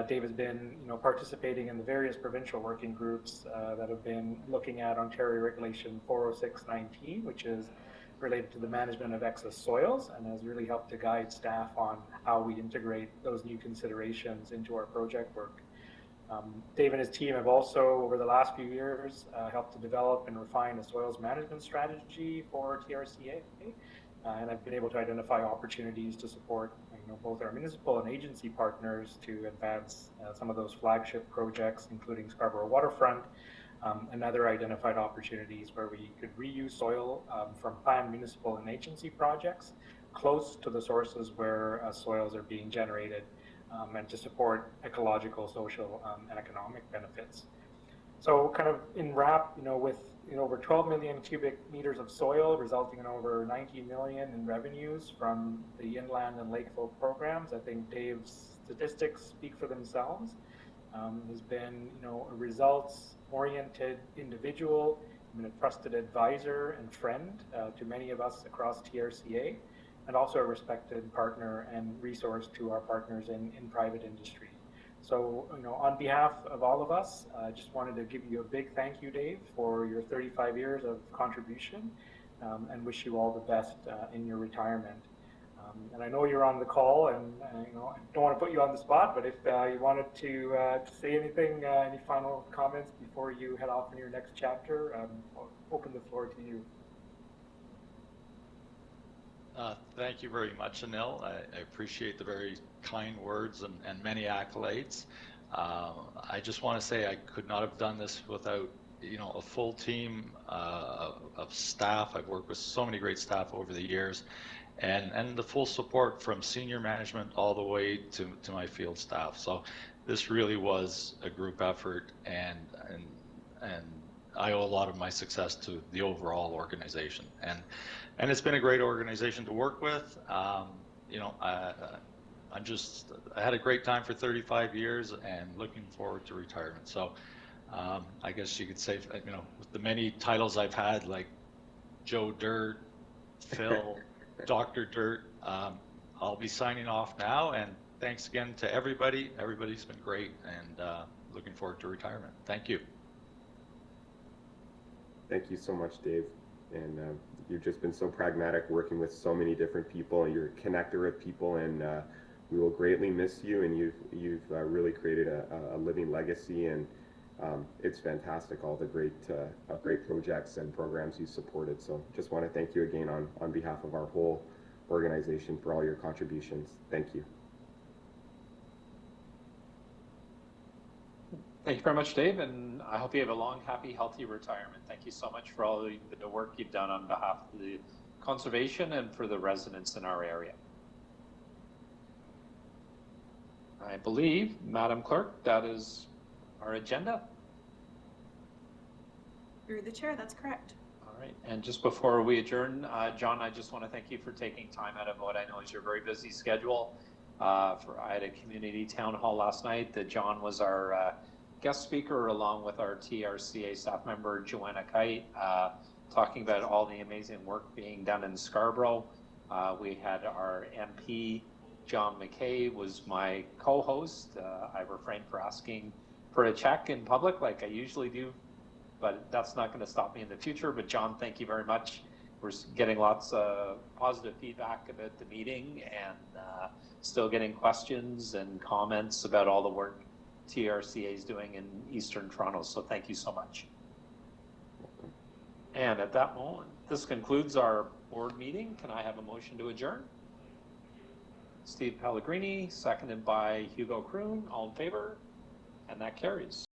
Dave has been, participating in the various provincial working groups that have been looking at Ontario Regulation 406-19, which is related to the management of excess soils, and has really helped to guide staff on how we integrate those new considerations into our project work. Dave and his team have also, over the last few years, helped to develop and refine a soils management strategy for TRCA, and have been able to identify opportunities to support both our municipal and agency partners to advance some of those flagship projects, including Scarborough Waterfront, and other identified opportunities where we could reuse soil from planned municipal and agency projects close to the sources where soils are being generated, and to support ecological, social, and economic benefits. So kind of in wrap, with over 12 million cubic meters of soil resulting in over 90 million in revenues from the inland and lakefront programs, I think Dave's statistics speak for themselves. He's been, a results-oriented individual, been a trusted advisor and friend to many of us across TRCA, and also a respected partner and resource to our partners in private industry. So, on behalf of all of us, I just wanted to give you a big thank you, Dave, for your 35 years of contribution, and wish you all the best in your retirement. And I know you're on the call, and I don't want to put you on the spot, but if you wanted to say anything, any final comments before you head off in your next chapter, I'll open the floor to you. Thank you very much, Anil. I appreciate the very kind words and many accolades. I just want to say I could not have done this without a full team of staff. I've worked with so many great staff over the years, and the full support from senior management all the way to my field staff. So this really was a group effort, and I owe a lot of my success to the overall organization. And it's been a great organization to work with. I had a great time for 35 years and looking forward to retirement. So I guess you could say, with the many titles I've had, like Joe Dirt, Phil, Dr. Dirt, I'll be signing off now. And thanks again to everybody. Everybody's been great, and looking forward to retirement. Thank you. Thank you so much, Dave. And you've just been so pragmatic, working with so many different people, and you're a connector of people, and we will greatly miss you. And you've really created a living legacy, and it's fantastic, all the great projects and programs you supported. So just want to thank you again on behalf of our whole organization for all your contributions. Thank you. Thank you very much, Dave, and I hope you have a long, happy, healthy retirement. Thank you so much for all the work you've done on behalf of the conservation and for the residents in our area. I believe, Madam Clerk, that is our agenda. Through the chair, that's correct. All right, and just before we adjourn, John, I just want to thank you for taking time out of what I know is your very busy schedule. I had a community town hall last night that John was our guest speaker, along with our TRCA staff member, Joanna Kite, talking about all the amazing work being done in Scarborough. We had our MP, John McKay, was my co-host. I refrained for asking for a check in public like I usually do, but that's not going to stop me in the future. But John, thank you very much. We're getting lots of positive feedback about the meeting, and still getting questions and comments about all the work TRCA is doing in Eastern Toronto. So thank you so much. And at that moment, this concludes our board meeting. Can I have a motion to adjourn? Steve Pellegrini, seconded by Hugo Kroon. All in favor? And that carries.